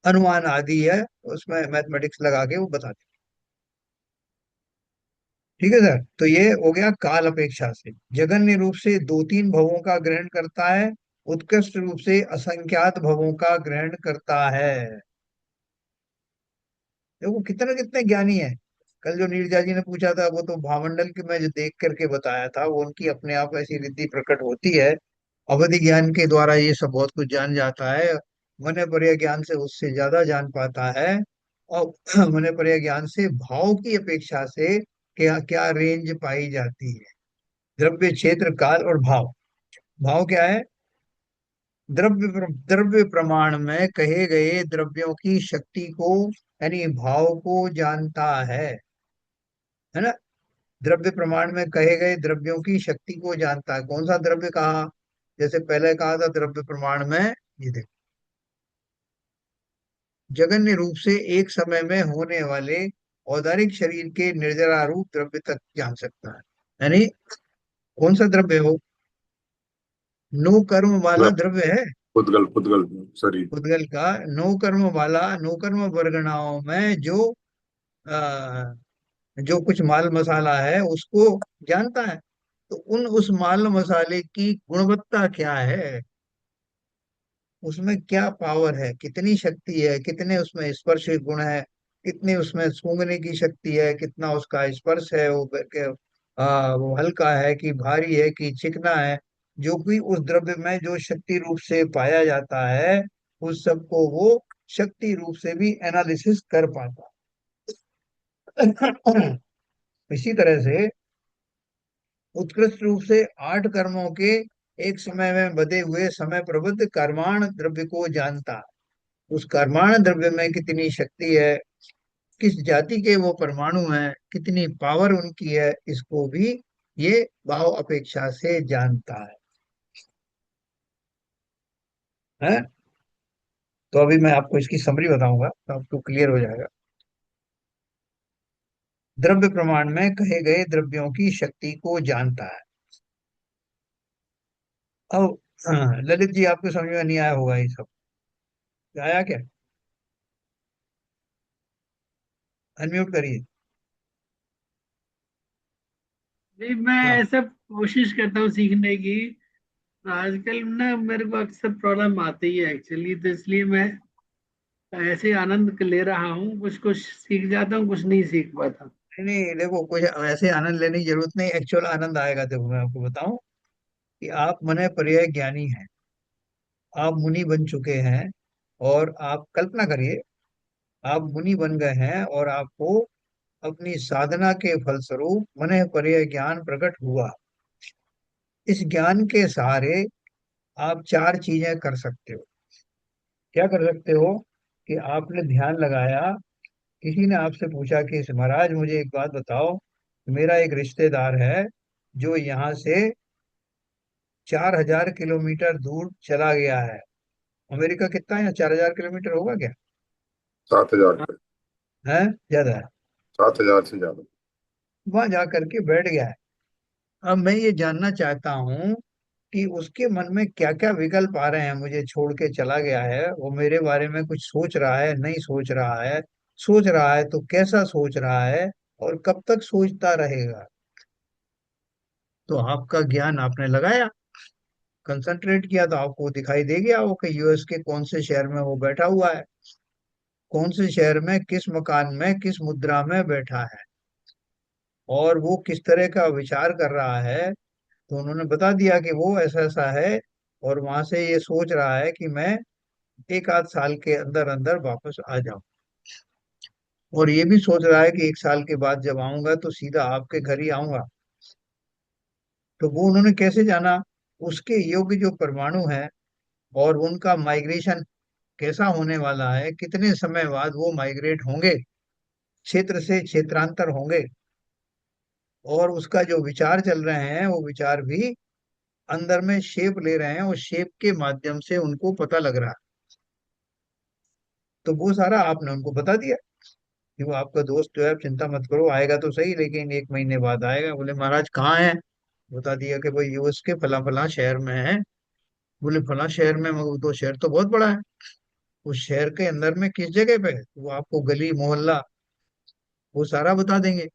अनुमान आदि है, उसमें मैथमेटिक्स लगा के वो बताते हैं। ठीक है सर, तो ये हो गया काल अपेक्षा से। जगन्य रूप से दो तीन भवों का ग्रहण करता है, उत्कृष्ट रूप से असंख्यात भवों का ग्रहण करता है। देखो कितने कितने ज्ञानी है। कल जो नीरजा जी ने पूछा था वो तो भावमंडल के मैं जो देख करके बताया था, वो उनकी अपने आप ऐसी रिद्धि प्रकट होती है। अवधि ज्ञान के द्वारा ये सब बहुत कुछ जान जाता है। मन परय ज्ञान से उससे ज्यादा जान पाता है। और मन परय ज्ञान से भाव की अपेक्षा से क्या क्या रेंज पाई जाती है। द्रव्य क्षेत्र काल और भाव। भाव क्या है? द्रव्य प्रमाण में कहे गए द्रव्यों की शक्ति को, यानी भाव को जानता है ना। द्रव्य प्रमाण में कहे गए द्रव्यों की शक्ति को जानता है। कौन सा द्रव्य कहा? जैसे पहले कहा था द्रव्य प्रमाण में, ये देखो, जगन्य रूप से एक समय में होने वाले औदारिक शरीर के निर्जरा रूप द्रव्य तक जान सकता है। यानी कौन सा द्रव्य हो? नो कर्म वाला द्रव्य है। पुद्गल पुद्गल शरीर। उद्गल का नो कर्म वाला, नो कर्म वर्गणाओं में आ, जो कुछ माल मसाला है उसको जानता है। तो उस माल मसाले की गुणवत्ता क्या है, उसमें क्या पावर है, कितनी शक्ति है, कितने उसमें स्पर्श गुण है, कितनी उसमें सूंघने की शक्ति है, कितना उसका स्पर्श है, वो हल्का है कि भारी है कि चिकना है, जो कि उस द्रव्य में जो शक्ति रूप से पाया जाता है, उस सब को वो शक्ति रूप से भी एनालिसिस कर पाता है। इसी तरह से उत्कृष्ट रूप से आठ कर्मों के एक समय में बधे हुए समय प्रबुद्ध कर्माण द्रव्य को जानता। उस कर्माण द्रव्य में कितनी शक्ति है, किस जाति के वो परमाणु हैं, कितनी पावर उनकी है, इसको भी ये भाव अपेक्षा से जानता है। तो अभी मैं आपको इसकी समरी बताऊंगा तो आपको क्लियर हो जाएगा। द्रव्य प्रमाण में कहे गए द्रव्यों की शक्ति को जानता है। अब ललित जी आपको समझ में नहीं आया होगा ये सब। आया क्या? अनम्यूट करिए। नहीं, मैं हाँ। ऐसा कोशिश करता हूँ सीखने की। आजकल ना मेरे को अक्सर प्रॉब्लम आती है एक्चुअली, तो इसलिए मैं ऐसे आनंद ले रहा हूँ, कुछ कुछ सीख जाता हूँ, कुछ नहीं सीख पाता। नहीं नहीं, देखो कुछ ऐसे आनंद लेने की जरूरत नहीं, एक्चुअल आनंद आएगा। देखो मैं आपको बताऊं कि आप मने पर्याय ज्ञानी हैं, आप मुनि बन चुके हैं, और आप कल्पना करिए आप मुनि बन गए हैं और आपको अपनी साधना के फलस्वरूप मने पर्याय ज्ञान प्रकट हुआ। इस ज्ञान के सहारे आप चार चीजें कर सकते हो। क्या कर सकते हो? कि आपने ध्यान लगाया, किसी ने आपसे पूछा कि महाराज मुझे एक बात बताओ, मेरा एक रिश्तेदार है जो यहाँ से 4,000 किलोमीटर दूर चला गया है। अमेरिका कितना है? 4,000 किलोमीटर होगा क्या? 7,000 हाँ। पे। है? ज्यादा है। 7,000 से ज्यादा। वहां जा करके बैठ गया है। अब मैं ये जानना चाहता हूँ कि उसके मन में क्या क्या विकल्प आ रहे हैं। मुझे छोड़ के चला गया है, वो मेरे बारे में कुछ सोच रहा है, नहीं सोच रहा है, सोच रहा है तो कैसा सोच रहा है, और कब तक सोचता रहेगा। तो आपका ज्ञान आपने लगाया, कंसंट्रेट किया, तो आपको दिखाई दे गया वो कि यूएस के कौन से शहर में वो बैठा हुआ है, कौन से शहर में किस मकान में किस मुद्रा में बैठा है, और वो किस तरह का विचार कर रहा है। तो उन्होंने बता दिया कि वो ऐसा ऐसा है, और वहां से ये सोच रहा है कि मैं एक आध साल के अंदर अंदर वापस आ जाऊं, और ये भी सोच रहा है कि एक साल के बाद जब आऊंगा तो सीधा आपके घर ही आऊंगा। तो वो उन्होंने कैसे जाना? उसके योग्य जो परमाणु हैं और उनका माइग्रेशन कैसा होने वाला है, कितने समय बाद वो माइग्रेट होंगे, क्षेत्र से क्षेत्रांतर होंगे, और उसका जो विचार चल रहे हैं वो विचार भी अंदर में शेप ले रहे हैं, और शेप के माध्यम से उनको पता लग रहा है। तो वो सारा आपने उनको बता दिया कि वो आपका दोस्त जो है, आप चिंता मत करो, आएगा तो सही लेकिन एक महीने बाद आएगा। बोले महाराज कहाँ है? बता दिया कि भाई यूएस के फला फला शहर में है। बोले फला शहर में। मगर तो शहर तो बहुत बड़ा है, उस शहर के अंदर में किस जगह पे है? तो वो आपको गली मोहल्ला वो सारा बता देंगे।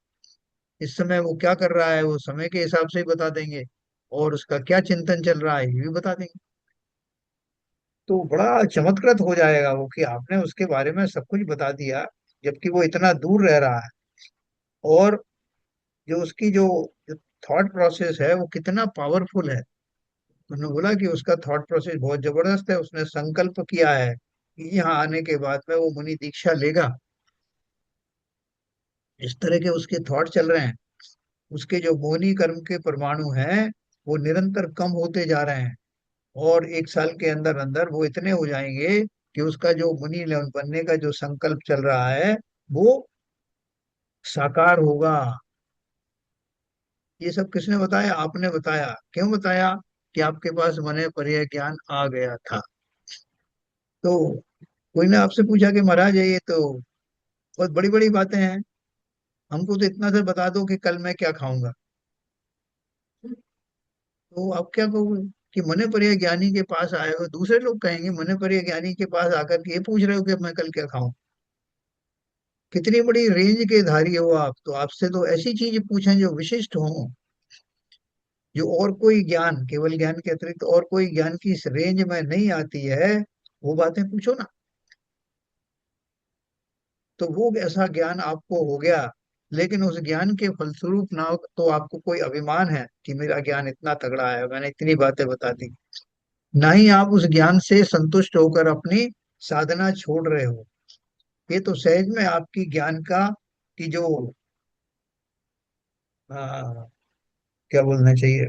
इस समय वो क्या कर रहा है वो समय के हिसाब से ही बता देंगे, और उसका क्या चिंतन चल रहा है ये भी बता देंगे। तो बड़ा चमत्कृत हो जाएगा वो कि आपने उसके बारे में सब कुछ बता दिया, जबकि वो इतना दूर रह रहा है। और जो उसकी जो थॉट प्रोसेस है वो कितना पावरफुल है। उन्होंने बोला कि उसका थॉट प्रोसेस बहुत जबरदस्त है। उसने संकल्प किया है कि यहाँ आने के बाद में वो मुनि दीक्षा लेगा। इस तरह के उसके थॉट चल रहे हैं। उसके जो मोहिनी कर्म के परमाणु हैं वो निरंतर कम होते जा रहे हैं, और 1 साल के अंदर अंदर वो इतने हो जाएंगे कि उसका जो मुनि बनने का जो संकल्प चल रहा है वो साकार होगा। ये सब किसने बताया? आपने बताया। क्यों बताया? कि आपके पास मने पर्याय ज्ञान आ गया था। तो कोई ने आपसे पूछा कि महाराज ये तो बहुत बड़ी बड़ी बातें हैं, हमको तो इतना सा बता दो कि कल मैं क्या खाऊंगा। तो आप क्या कहोगे? कि मने पर्याय ज्ञानी के पास आए हो, दूसरे लोग कहेंगे मने पर्याय ज्ञानी के पास आकर के ये पूछ रहे हो कि मैं कल क्या खाऊं। कितनी बड़ी रेंज के धारी हो आप, तो आपसे तो ऐसी चीज पूछें जो विशिष्ट हो, जो और कोई ज्ञान, केवल ज्ञान के अतिरिक्त और कोई ज्ञान की इस रेंज में नहीं आती है, वो बातें पूछो ना। तो वो ऐसा ज्ञान आपको हो गया, लेकिन उस ज्ञान के फलस्वरूप ना तो आपको कोई अभिमान है कि मेरा ज्ञान इतना तगड़ा है, मैंने इतनी बातें बता दी। ना ही आप उस ज्ञान से संतुष्ट होकर अपनी साधना छोड़ रहे हो। ये तो सहज में आपकी ज्ञान का की जो आ, क्या बोलना चाहिए,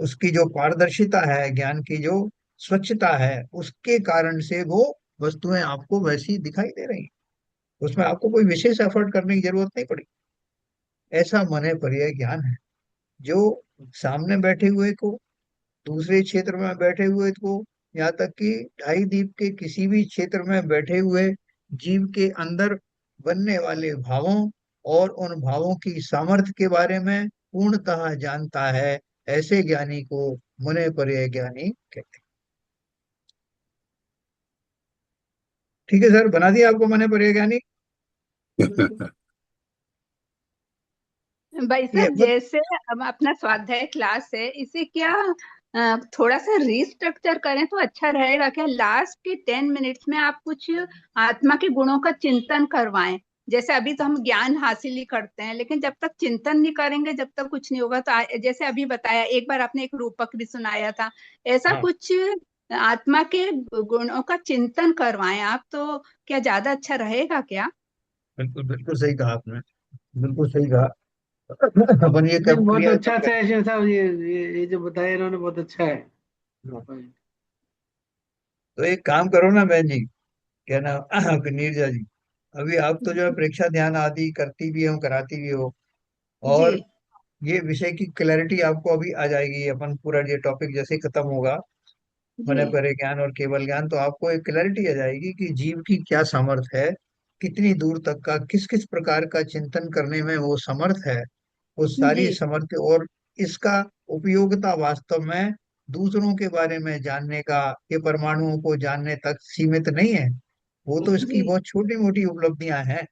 उसकी जो पारदर्शिता है, ज्ञान की जो स्वच्छता है, उसके कारण से वो वस्तुएं आपको वैसी दिखाई दे रही हैं। उसमें आपको कोई विशेष एफर्ट करने की जरूरत नहीं पड़ी। ऐसा मन पर्याय ज्ञान है जो सामने बैठे हुए को, दूसरे क्षेत्र में बैठे हुए को, यहाँ तक कि ढाई द्वीप के किसी भी क्षेत्र में बैठे हुए जीव के अंदर बनने वाले भावों और उन भावों की सामर्थ्य के बारे में पूर्णतः जानता है। ऐसे ज्ञानी को मुने पर्याय ज्ञानी कहते हैं। ठीक है सर, बना दिया आपको मने पर्याय ज्ञानी। भाई ये साहब, बहुत जैसे हम अपना स्वाध्याय क्लास है, इसे क्या थोड़ा सा रिस्ट्रक्चर करें तो अच्छा रहेगा क्या? लास्ट के 10 मिनट्स में आप कुछ आत्मा के गुणों का चिंतन करवाएं। जैसे अभी तो हम ज्ञान हासिल ही करते हैं, लेकिन जब तक चिंतन नहीं करेंगे, जब तक कुछ नहीं होगा। तो जैसे अभी बताया, एक बार आपने एक रूपक भी सुनाया था, ऐसा हाँ, कुछ आत्मा के गुणों का चिंतन करवाएं आप, तो क्या ज्यादा अच्छा रहेगा क्या? बिल्कुल बिल्कुल सही कहा आपने, बिल्कुल सही कहा। अपन ये नहीं, कब बहुत क्रिया अच्छा कब अच्छा है साहब, ये जो बताया इन्होंने बहुत अच्छा है। करें? तो एक काम करो ना बहन जी, क्या नाम नीरजा जी, अभी आप तो जो है प्रेक्षा ध्यान आदि करती भी हो, कराती भी हो, जी और ये विषय की क्लैरिटी आपको अभी आ जाएगी। अपन पूरा ये टॉपिक जैसे ही खत्म होगा, जी मन पर ज्ञान और केवल ज्ञान, तो आपको एक क्लैरिटी आ जाएगी कि जीव की क्या सामर्थ्य है, कितनी दूर तक का किस किस प्रकार का चिंतन करने में वो समर्थ है। वो जी सारी समर्थ, और इसका उपयोगिता वास्तव में दूसरों के बारे में जानने का, ये परमाणुओं को जानने तक सीमित नहीं है। वो तो इसकी जी बहुत छोटी मोटी उपलब्धियां हैं।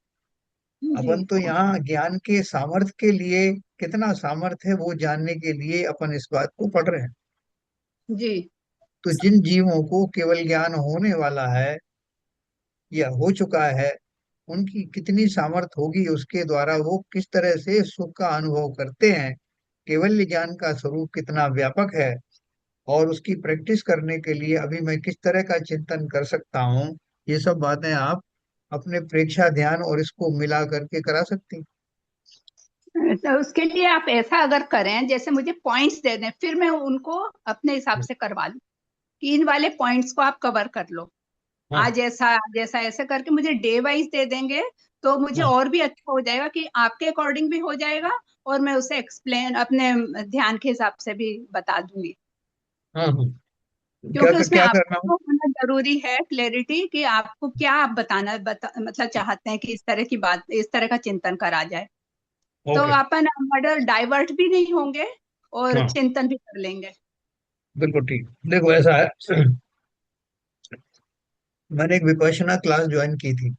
जी अपन तो यहाँ ज्ञान के सामर्थ्य के लिए, कितना सामर्थ्य है वो जानने के लिए अपन इस बात को पढ़ रहे हैं। जी तो जिन जीवों को केवल ज्ञान होने वाला है या हो चुका है, उनकी कितनी सामर्थ्य होगी, उसके द्वारा वो किस तरह से सुख का अनुभव करते हैं, केवल ज्ञान का स्वरूप कितना व्यापक है, और उसकी प्रैक्टिस करने के लिए अभी मैं किस तरह का चिंतन कर सकता हूँ, ये सब बातें आप अपने प्रेक्षा ध्यान और इसको मिला करके करा सकती हैं। तो उसके लिए आप ऐसा अगर करें, जैसे मुझे पॉइंट्स दे दें, फिर मैं उनको अपने हिसाब से करवा लूं कि इन वाले पॉइंट्स को आप कवर कर लो। हाँ, आज ऐसा, आज ऐसा, ऐसे करके मुझे डे वाइज दे देंगे, तो मुझे हाँ, और भी अच्छा हो जाएगा कि आपके अकॉर्डिंग भी हो जाएगा, और मैं उसे एक्सप्लेन अपने ध्यान के हिसाब से भी बता दूंगी। हाँ, हाँ। क्या क्योंकि उसमें क्या करना आपको होना जरूरी है, क्लैरिटी, कि आपको क्या आप मतलब चाहते हैं कि इस तरह की बात, इस तरह का चिंतन करा जाए। तो ओके। अपन मॉडल डाइवर्ट भी नहीं होंगे और हाँ, चिंतन भी कर लेंगे। बिल्कुल ठीक। देखो ऐसा है, मैंने एक विपश्यना क्लास ज्वाइन की थी।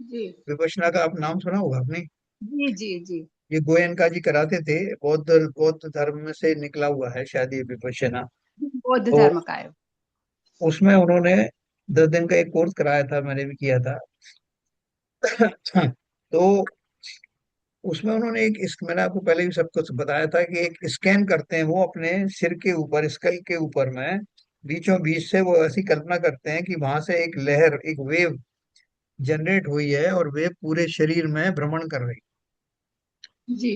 जी विपश्यना का आप नाम सुना होगा आपने। जी जी जी। ये गोयनका जी कराते थे, बौद्ध बौद्ध धर्म से निकला हुआ है शायद ये विपश्यना। बौद्ध तो धर्म का है। उसमें उन्होंने 10 दिन का एक कोर्स कराया था, मैंने भी किया था। तो उसमें उन्होंने मैंने आपको पहले भी सब कुछ बताया था कि एक स्कैन करते हैं वो अपने सिर के ऊपर, स्कल के ऊपर में बीचों बीच से वो ऐसी कल्पना करते हैं कि वहां से एक लहर, एक वेव जनरेट हुई है और वेव पूरे शरीर में भ्रमण कर रही। जी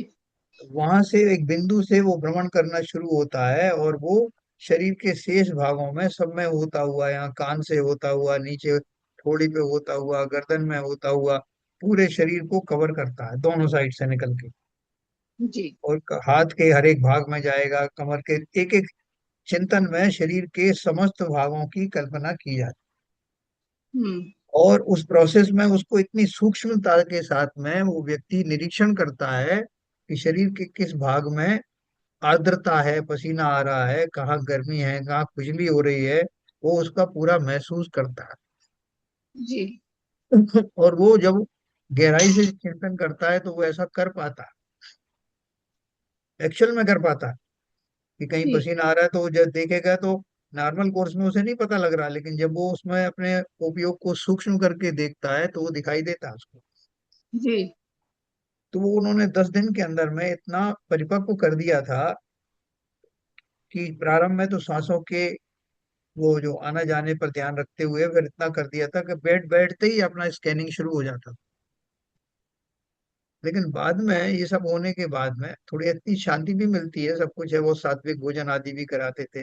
वहां से एक बिंदु से वो भ्रमण करना शुरू होता है और वो शरीर के शेष भागों में सब में होता हुआ, यहाँ कान से होता हुआ, नीचे थोड़ी पे होता हुआ, गर्दन में होता हुआ, पूरे शरीर को कवर करता है दोनों साइड से निकल के। जी। और हाथ के हर एक भाग में जाएगा, कमर के एक एक चिंतन में शरीर के समस्त भागों की कल्पना की जाती हम्म। है। और उस प्रोसेस में उसको इतनी सूक्ष्मता के साथ में वो व्यक्ति निरीक्षण करता है कि शरीर के किस भाग में आर्द्रता है, पसीना आ रहा है, कहाँ गर्मी है, कहाँ खुजली हो रही है, वो उसका पूरा महसूस करता जी है। और वो जब गहराई से चिंतन करता है तो वो ऐसा कर पाता है, एक्चुअल में कर पाता है। कि कहीं जी पसीना आ रहा है तो वो जब देखेगा तो नॉर्मल कोर्स में उसे नहीं पता लग रहा, लेकिन जब वो उसमें अपने उपयोग को सूक्ष्म करके देखता है तो वो दिखाई देता है उसको। जी। तो वो उन्होंने 10 दिन के अंदर में इतना परिपक्व कर दिया था कि प्रारंभ में तो सांसों के वो जो आना जाने पर ध्यान रखते हुए फिर इतना कर दिया था कि बैठते ही अपना स्कैनिंग शुरू हो जाता। लेकिन बाद में ये सब होने के बाद में थोड़ी इतनी शांति भी मिलती है, सब कुछ है, वो सात्विक भोजन आदि भी कराते थे।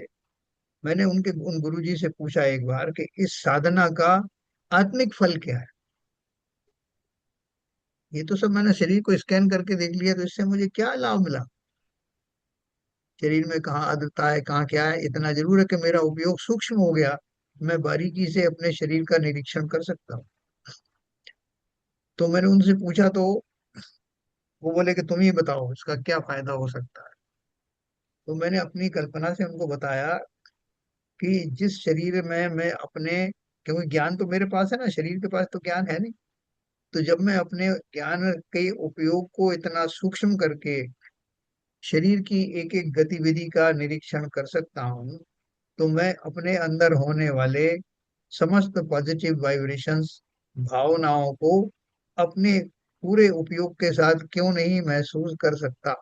मैंने उन गुरुजी से पूछा एक बार कि इस साधना का आत्मिक फल क्या है। ये तो सब मैंने शरीर को स्कैन करके देख लिया, तो इससे मुझे क्या लाभ मिला। शरीर में कहाँ आर्द्रता है, कहाँ क्या है, इतना जरूर है कि मेरा उपयोग सूक्ष्म हो गया, मैं बारीकी से अपने शरीर का निरीक्षण कर सकता हूँ। तो मैंने उनसे पूछा तो वो बोले कि तुम ही बताओ इसका क्या फायदा हो सकता है। तो मैंने अपनी कल्पना से उनको बताया कि जिस शरीर में मैं अपने, क्योंकि ज्ञान तो मेरे पास है ना, शरीर के पास तो ज्ञान है नहीं। तो जब मैं अपने ज्ञान के उपयोग को इतना सूक्ष्म करके शरीर की एक एक गतिविधि का निरीक्षण कर सकता हूँ, तो मैं अपने अंदर होने वाले समस्त पॉजिटिव वाइब्रेशंस, भावनाओं को अपने पूरे उपयोग के साथ क्यों नहीं महसूस कर सकता।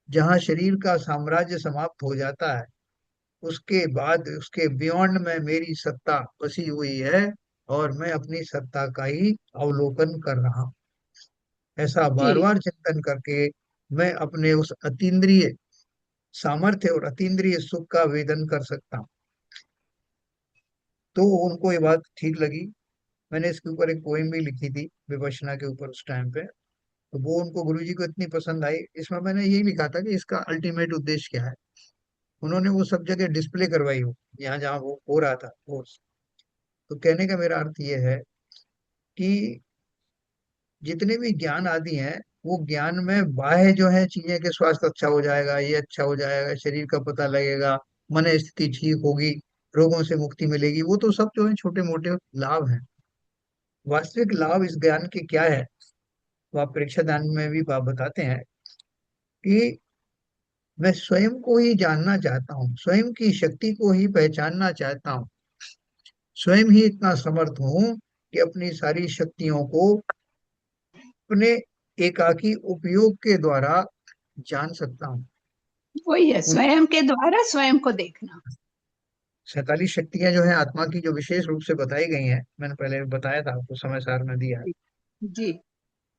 जहाँ शरीर का साम्राज्य समाप्त हो जाता है, उसके बाद उसके बियॉन्ड में मेरी सत्ता बसी हुई है और मैं अपनी सत्ता का ही अवलोकन कर रहा हूँ। ऐसा जी बार बार चिंतन करके मैं अपने उस अतीन्द्रिय सामर्थ्य और अतीन्द्रिय सुख का वेदन कर सकता हूँ। तो उनको ये बात ठीक लगी। मैंने इसके ऊपर एक पोएम भी लिखी थी विपश्यना के ऊपर उस टाइम पे। तो वो उनको गुरुजी को इतनी पसंद आई। इसमें मैंने यही लिखा था कि इसका अल्टीमेट उद्देश्य क्या है। उन्होंने वो सब जगह डिस्प्ले करवाई हो, यहाँ जहाँ वो हो रहा था कोर्स। तो कहने का मेरा अर्थ ये है कि जितने भी ज्ञान आदि हैं, वो ज्ञान में बाह्य जो है चीजें के स्वास्थ्य अच्छा हो जाएगा, ये अच्छा हो जाएगा, शरीर का पता लगेगा, मन स्थिति ठीक होगी, रोगों से मुक्ति मिलेगी, वो तो सब जो है छोटे मोटे लाभ हैं। वास्तविक लाभ इस ज्ञान के क्या है, वो आप परीक्षा दान में भी आप बताते हैं कि मैं स्वयं को ही जानना चाहता हूँ, स्वयं की शक्ति को ही पहचानना चाहता हूँ, स्वयं ही इतना समर्थ हूँ कि अपनी सारी शक्तियों को अपने एकाकी उपयोग के द्वारा जान सकता हूँ। वही है, उन स्वयं के द्वारा स्वयं को देखना। 47 शक्तियां जो है आत्मा की, जो विशेष रूप से बताई गई हैं, मैंने पहले भी बताया था आपको, समय सार में दिया है। जी जी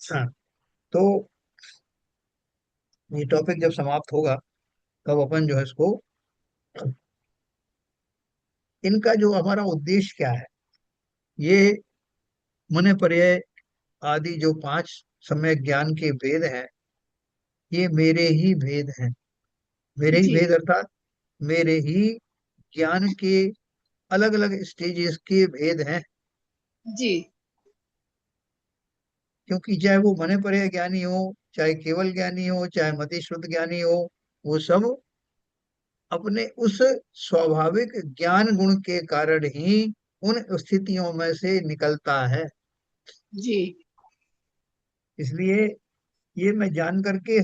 हाँ। तो ये टॉपिक जब समाप्त होगा तब अपन जो है इसको, इनका जो हमारा उद्देश्य क्या है, ये मन पर्याय आदि जो 5 सम्यक ज्ञान के भेद हैं, ये मेरे ही भेद हैं। मेरे ही जी भेद अर्थात मेरे ही ज्ञान के अलग अलग स्टेजेस के भेद हैं। जी क्योंकि चाहे वो मने परे ज्ञानी हो, चाहे केवल ज्ञानी हो, चाहे मति शुद्ध ज्ञानी हो, वो सब अपने उस स्वाभाविक ज्ञान गुण के कारण ही उन स्थितियों में से निकलता है। जी इसलिए ये मैं जान करके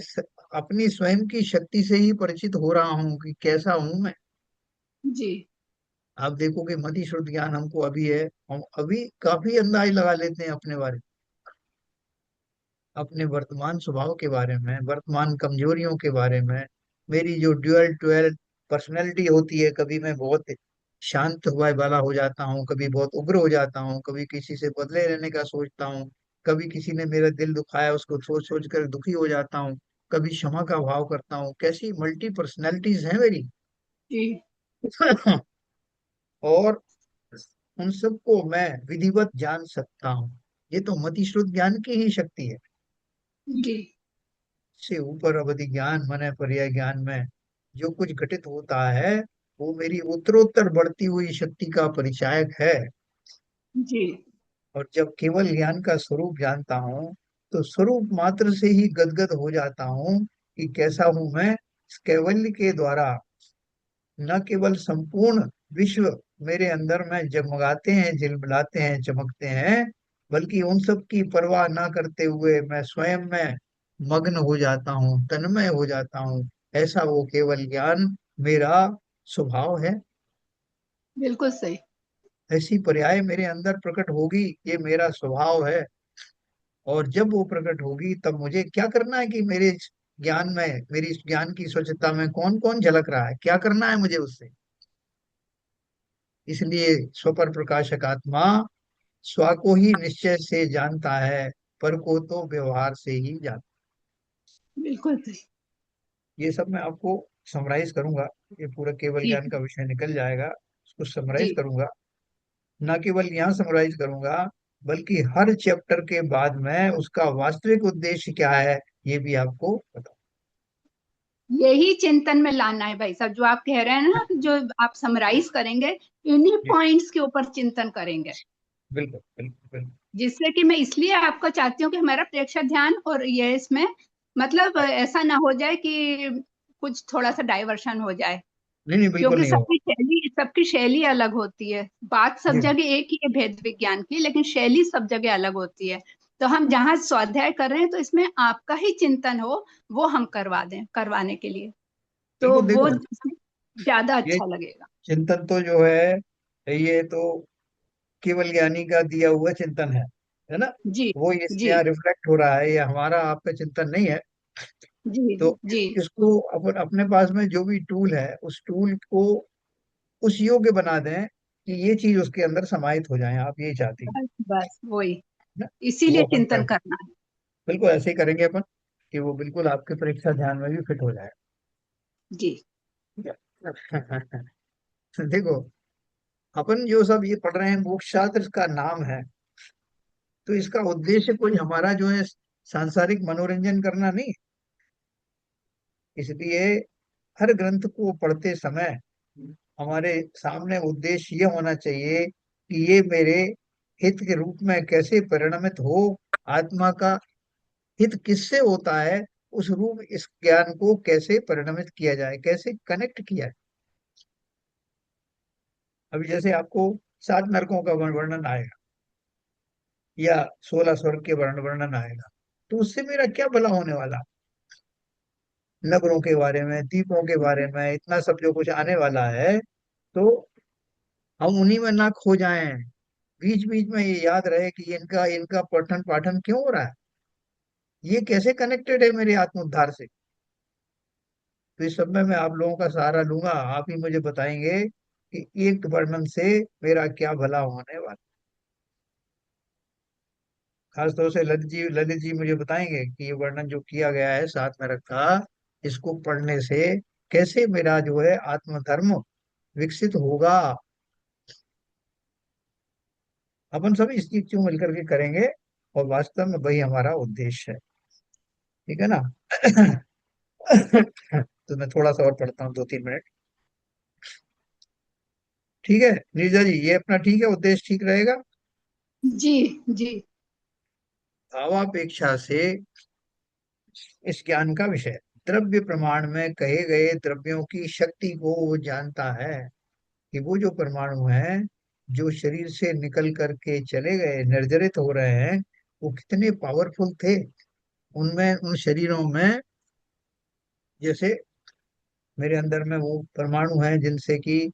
अपनी स्वयं की शक्ति से ही परिचित हो रहा हूँ कि कैसा हूं मैं। जी आप देखोगे मति शुद्ध ज्ञान हमको अभी है, हम अभी काफी अंदाज लगा लेते हैं अपने बारे में, अपने वर्तमान स्वभाव के बारे में, वर्तमान कमजोरियों के बारे में। मेरी जो ड्यूअल ट्वेल्व पर्सनैलिटी होती है, कभी मैं बहुत शांत हुआ वाला हो जाता हूँ, कभी बहुत उग्र हो जाता हूँ, कभी किसी से बदले रहने का सोचता हूँ, कभी किसी ने मेरा दिल दुखाया उसको सोच सोच कर दुखी हो जाता हूँ, कभी क्षमा का भाव करता हूँ। कैसी मल्टी पर्सनैलिटीज है मेरी। जी और उन सबको मैं विधिवत जान सकता हूँ। ये तो मति श्रुत ज्ञान की ही शक्ति है। जी से ऊपर अवधि ज्ञान माने पर्याय ज्ञान में जो कुछ घटित होता है, वो मेरी उत्तरोत्तर बढ़ती हुई शक्ति का परिचायक है। जी और जब केवल ज्ञान का स्वरूप जानता हूँ, तो स्वरूप मात्र से ही गदगद हो जाता हूँ कि कैसा हूं मैं। इस कैवल्य के द्वारा न केवल संपूर्ण विश्व मेरे अंदर में जगमगाते हैं, झिलमिलाते हैं, चमकते हैं, बल्कि उन सब की परवाह ना करते हुए मैं स्वयं में मग्न हो जाता हूँ, तन्मय हो जाता हूँ। ऐसा वो केवल ज्ञान मेरा स्वभाव है। बिल्कुल सही। ऐसी पर्याय मेरे अंदर प्रकट होगी, ये मेरा स्वभाव है। और जब वो प्रकट होगी तब मुझे क्या करना है कि मेरे इस ज्ञान में, मेरी इस ज्ञान की स्वच्छता में कौन कौन झलक रहा है, क्या करना है मुझे उससे। इसलिए स्वपर प्रकाशक आत्मा स्व को ही निश्चय से जानता है, पर को तो व्यवहार से ही जानता। बिल्कुल सही। ये सब मैं आपको समराइज करूंगा। ये पूरा केवल ठीक ज्ञान है। का विषय निकल जाएगा, उसको जी समराइज करूंगा। ना केवल यहाँ समराइज करूंगा, बल्कि हर चैप्टर के बाद में उसका वास्तविक उद्देश्य क्या है ये भी आपको बताऊं। यही चिंतन में लाना है भाई साहब, जो आप कह रहे हैं ना कि जो आप समराइज करेंगे, इन्हीं जी पॉइंट्स के ऊपर चिंतन करेंगे। बिल्कुल बिल्कुल बिल्कुल। जिससे कि मैं इसलिए आपको चाहती हूँ कि हमारा प्रेक्षक ध्यान और ये इसमें मतलब हाँ, ऐसा ना हो जाए कि कुछ थोड़ा सा डाइवर्शन हो जाए। नहीं नहीं बिल्कुल क्योंकि नहीं होगा। सबकी शैली अलग होती है। बात सब जी हाँ, जगह एक ही है भेद विज्ञान की, लेकिन शैली सब जगह अलग होती है। तो हम जहाँ स्वाध्याय कर रहे हैं तो इसमें आपका ही चिंतन हो, वो हम करवा दें करवाने के लिए, तो बिल्कुल वो देखो, ज्यादा ये अच्छा लगेगा। चिंतन तो जो है ये तो केवल ज्ञानी का दिया हुआ चिंतन है ना। जी वो इस जी यहाँ रिफ्लेक्ट हो रहा है, ये हमारा आपका चिंतन नहीं है। जी तो जी। इसको अपने पास में जो भी टूल है, उस टूल को उस योग्य बना दें कि ये चीज उसके अंदर समाहित हो जाए, आप ये चाहती हैं बस बस वही, ना। इसीलिए वो अपन चिंतन करना है। बिल्कुल ऐसे ही करेंगे अपन कि वो बिल्कुल आपके परीक्षा ध्यान में भी फिट हो जाए। जी ठीक है। देखो, अपन जो सब ये पढ़ रहे हैं मोक्ष शास्त्र का नाम है, तो इसका उद्देश्य कोई हमारा जो है सांसारिक मनोरंजन करना नहीं। इसलिए हर ग्रंथ को पढ़ते समय हमारे सामने उद्देश्य ये होना चाहिए कि ये मेरे हित के रूप में कैसे परिणमित हो, आत्मा का हित किससे होता है, उस रूप इस ज्ञान को कैसे परिणमित किया जाए, कैसे कनेक्ट किया जाए। अभी जैसे आपको 7 नरकों का वर्णन आएगा या 16 स्वर्ग के वर्णन आएगा, तो उससे मेरा क्या भला होने वाला। नगरों के बारे में, द्वीपों के बारे में, इतना सब जो कुछ आने वाला है, तो हम उन्हीं में ना खो जाएं। बीच बीच में ये याद रहे कि इनका इनका पठन पाठन क्यों हो रहा है, ये कैसे कनेक्टेड है मेरे आत्मोद्धार से। तो इस सब में मैं आप लोगों का सहारा लूंगा, आप ही मुझे बताएंगे कि एक वर्णन से मेरा क्या भला होने वाला। खासतौर से ललित जी मुझे बताएंगे कि ये वर्णन जो किया गया है 7 नरक का, इसको पढ़ने से कैसे मेरा जो है आत्मधर्म विकसित होगा। अपन सब इस चीज क्यों मिलकर के करेंगे, और वास्तव में वही हमारा उद्देश्य है। ठीक है ना। तो मैं थोड़ा सा और पढ़ता हूँ 2-3 मिनट। ठीक है नीरजा जी, ये अपना ठीक है, उद्देश्य ठीक रहेगा। जी जी भावापेक्षा से इस ज्ञान का विषय। द्रव्य प्रमाण में कहे गए द्रव्यों की शक्ति को वो जानता है कि वो जो परमाणु हैं जो शरीर से निकल करके चले गए, निर्जरित हो रहे हैं, वो कितने पावरफुल थे। उनमें, उन शरीरों में, जैसे मेरे अंदर में वो परमाणु हैं जिनसे कि,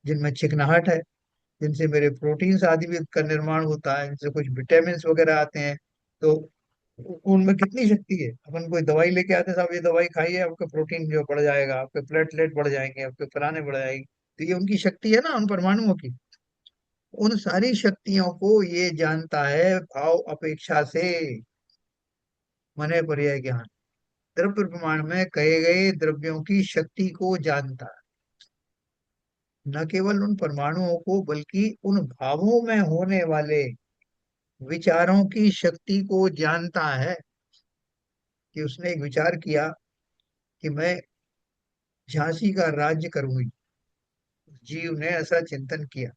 जिनमें चिकनाहट है, जिनसे मेरे प्रोटीन्स आदि भी का निर्माण होता है, जिनसे कुछ विटामिन वगैरह आते हैं। तो उनमें कितनी शक्ति है। अपन कोई दवाई लेके आते हैं, साहब ये दवाई खाइए, आपका प्रोटीन जो बढ़ जाएगा, आपके प्लेटलेट बढ़ जाएंगे, आपके फलाने बढ़ जाएगी। तो ये उनकी शक्ति है ना, उन परमाणुओं की। उन सारी शक्तियों को ये जानता है भाव अपेक्षा से, मने पर्याय ज्ञान। द्रव्य प्रमाण में कहे गए द्रव्यों की शक्ति को जानता है, न केवल उन परमाणुओं को बल्कि उन भावों में होने वाले विचारों की शक्ति को जानता है। कि उसने एक विचार किया कि मैं झांसी का राज्य करूंगी। जीव ने ऐसा चिंतन किया।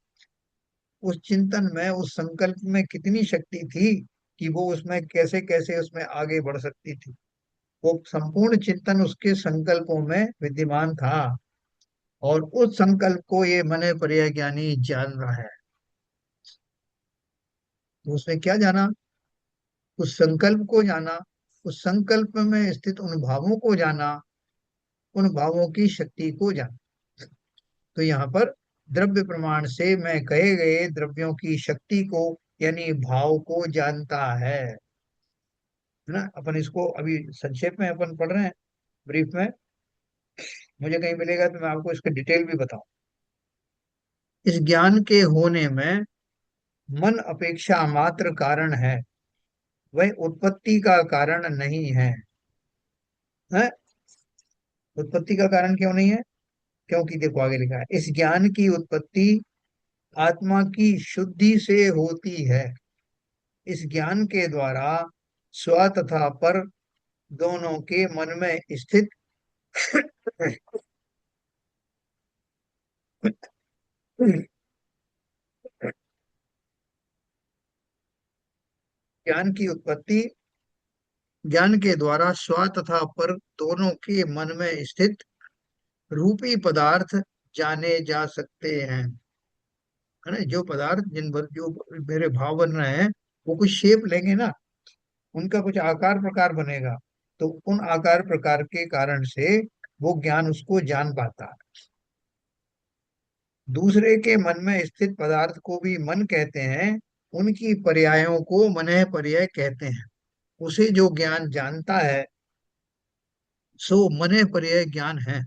उस चिंतन में, उस संकल्प में कितनी शक्ति थी कि वो उसमें कैसे कैसे उसमें आगे बढ़ सकती थी। वो संपूर्ण चिंतन उसके संकल्पों में विद्यमान था, और उस संकल्प को ये मने पर्याय ज्ञानी जान रहा है। तो उसने क्या जाना? उस संकल्प को जाना, उस संकल्प में स्थित उन भावों को जाना, उन भावों की शक्ति को जाना। तो यहाँ पर द्रव्य प्रमाण से मैं कहे गए द्रव्यों की शक्ति को, यानी भाव को जानता है ना। अपन इसको अभी संक्षेप में अपन पढ़ रहे हैं, ब्रीफ में। मुझे कहीं मिलेगा तो मैं आपको इसका डिटेल भी बताऊं। इस ज्ञान के होने में मन अपेक्षा मात्र कारण है, वह उत्पत्ति का कारण नहीं है। है? उत्पत्ति का कारण क्यों नहीं है? क्योंकि देखो आगे लिखा है, इस ज्ञान की उत्पत्ति आत्मा की शुद्धि से होती है। इस ज्ञान के द्वारा स्व तथा पर दोनों के मन में स्थित ज्ञान की उत्पत्ति, ज्ञान के द्वारा स्व तथा पर दोनों के मन में स्थित रूपी पदार्थ जाने जा सकते हैं। है ना? जो पदार्थ, जो मेरे भाव बन रहे हैं, वो कुछ शेप लेंगे ना, उनका कुछ आकार प्रकार बनेगा। तो उन आकार प्रकार के कारण से वो ज्ञान उसको जान पाता है। दूसरे के मन में स्थित पदार्थ को भी मन कहते हैं, उनकी पर्यायों को मनः पर्याय कहते हैं। उसे जो ज्ञान जानता है सो मनः पर्याय ज्ञान है।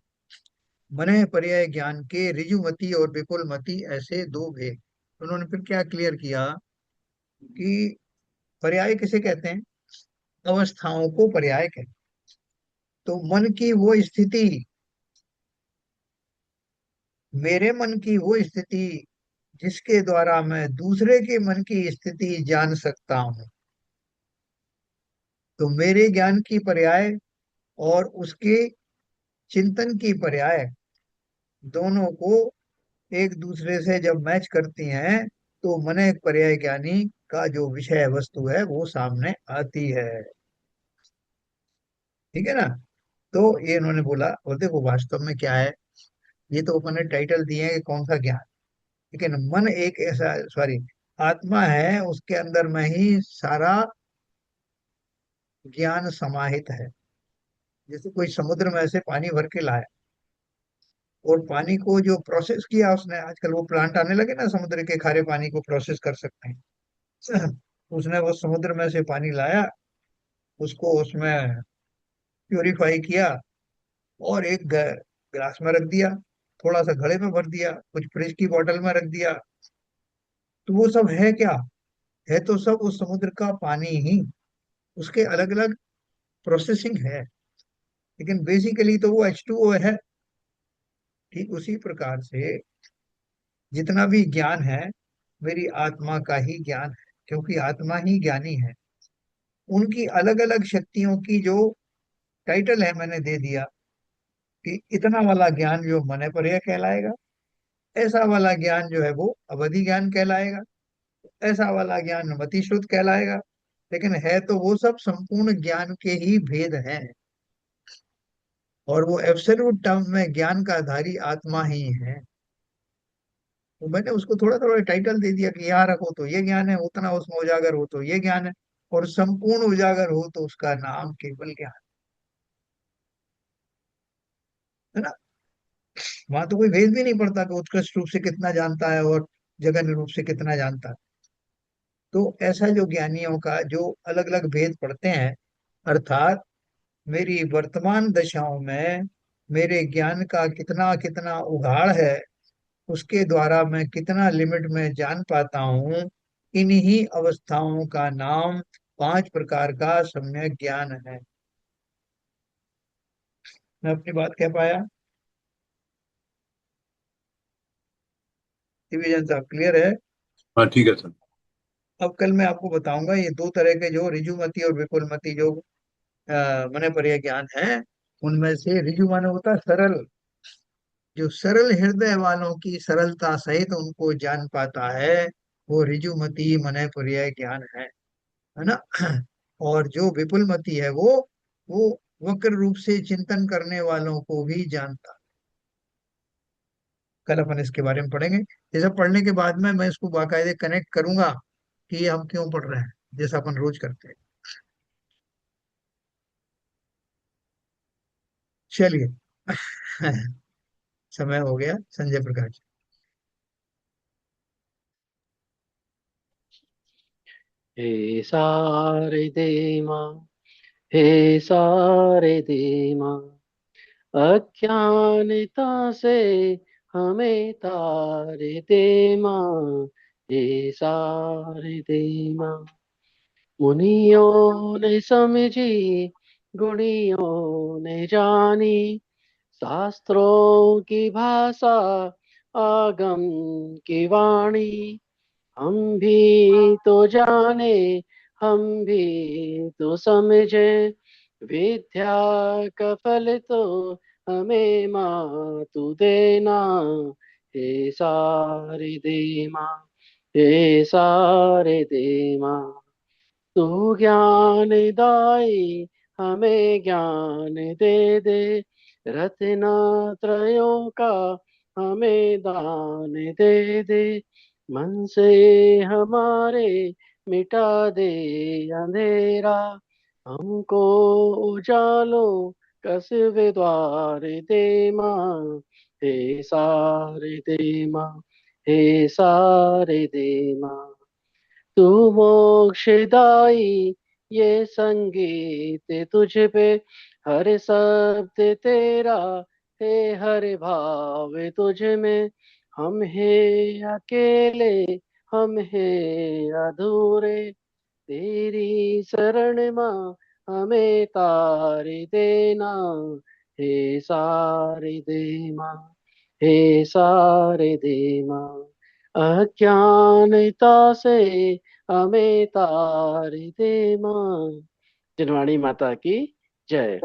मनः पर्याय ज्ञान के ऋजुमति और विपुलमति ऐसे दो भेद। उन्होंने फिर क्या क्लियर किया कि पर्याय किसे कहते हैं? अवस्थाओं को पर्याय कहते हैं। तो मन की वो स्थिति, मेरे मन की वो स्थिति जिसके द्वारा मैं दूसरे के मन की स्थिति जान सकता हूं, तो मेरे ज्ञान की पर्याय और उसके चिंतन की पर्याय, दोनों को एक दूसरे से जब मैच करती हैं, तो मन एक पर्याय ज्ञानी का जो विषय वस्तु है वो सामने आती है। ठीक है ना? तो ये इन्होंने बोला, और देखो वास्तव में क्या है, ये तो अपने टाइटल दिए हैं कि कौन सा ज्ञान, लेकिन मन एक ऐसा, सॉरी, आत्मा है, उसके अंदर में ही सारा ज्ञान समाहित है। जैसे कोई समुद्र में ऐसे पानी भर के लाया, और पानी को जो प्रोसेस किया उसने, आजकल वो प्लांट आने लगे ना, समुद्र के खारे पानी को प्रोसेस कर सकते हैं। उसने वो समुद्र में से पानी लाया, उसको उसमें प्यूरिफाई किया, और एक ग्लास में रख दिया, थोड़ा सा घड़े में भर दिया, कुछ फ्रिज की बोतल में रख दिया। तो वो सब है क्या? है तो सब उस समुद्र का पानी ही, उसके अलग अलग प्रोसेसिंग है, लेकिन बेसिकली तो वो H2O है। ठीक उसी प्रकार से जितना भी ज्ञान है मेरी आत्मा का ही ज्ञान है, क्योंकि आत्मा ही ज्ञानी है। उनकी अलग अलग शक्तियों की जो टाइटल है मैंने दे दिया, कि इतना वाला ज्ञान जो मन पर्याय कहलाएगा, ऐसा वाला ज्ञान जो है वो अवधि ज्ञान कहलाएगा, ऐसा वाला ज्ञान मति श्रुत कहलाएगा। लेकिन है तो वो सब संपूर्ण ज्ञान के ही भेद हैं। और वो एब्सोल्यूट टर्म में ज्ञान का आधारी आत्मा ही है। तो मैंने उसको थोड़ा थोड़ा टाइटल दे दिया कि यहाँ रखो तो ये ज्ञान है, उतना उसमें उजागर हो तो ये ज्ञान है, और संपूर्ण उजागर हो तो उसका नाम केवल ज्ञान, है ना। वहां तो कोई भेद भी नहीं पड़ता कि उत्कृष्ट रूप से कितना जानता है और जघन्य रूप से कितना जानता है। तो ऐसा जो ज्ञानियों का जो अलग अलग भेद पड़ते हैं, अर्थात मेरी वर्तमान दशाओं में मेरे ज्ञान का कितना कितना उघाड़ है, उसके द्वारा मैं कितना लिमिट में जान पाता हूँ, इन्हीं अवस्थाओं का नाम 5 प्रकार का सम्यक ज्ञान है। मैं अपनी बात कह पाया? डिवीजन साहब क्लियर है? हाँ ठीक है सर। अब कल मैं आपको बताऊंगा ये 2 तरह के जो ऋजुमति और विपुलमति जो मने पर्याय ज्ञान है। उनमें से ऋजु माने होता है सरल, जो सरल हृदय वालों की सरलता सहित उनको जान पाता है, वो ऋजुमति मने पर्याय ज्ञान है ना। और जो विपुलमति है वो वक्र रूप से चिंतन करने वालों को भी जानता। कल अपन इसके बारे में पढ़ेंगे। जैसा पढ़ने के बाद में मैं इसको बाकायदे कनेक्ट करूंगा कि ये हम क्यों पढ़ रहे हैं, जैसा अपन रोज करते हैं। चलिए। समय हो गया। संजय प्रकाश। हे सारे देमा, हे सारे देमा, अज्ञानता से हमें तारे देमा। हे सारे देमा, मुनियों ने समझी, गुणियों ने जानी, शास्त्रों की भाषा, आगम की वाणी। हम भी तो जाने, हम भी तो समझे, विद्या का फल तो हमें माँ तू देना। हे सारे दे माँ, हे सारे दे माँ, तू ज्ञान दाई हमें ज्ञान दे दे, रत्नत्रयों का हमें दान दे दे, मन से हमारे मिटा दे अंधेरा, हमको उजालों का सिवे द्वार दे माँ। हे सारे दे माँ, हे सारे दे माँ, तू मोक्षदाई, ये संगीत तुझ पे, हर शब्द तेरा है, हर भाव तुझ में। हम है अकेले, हम है अधूरे, तेरी शरण माँ हमें तारे देना। हे सारे दे माँ, हे सारे दे माँ, अज्ञानता से हमें तारे दे माँ। जिनवाणी माता की जय।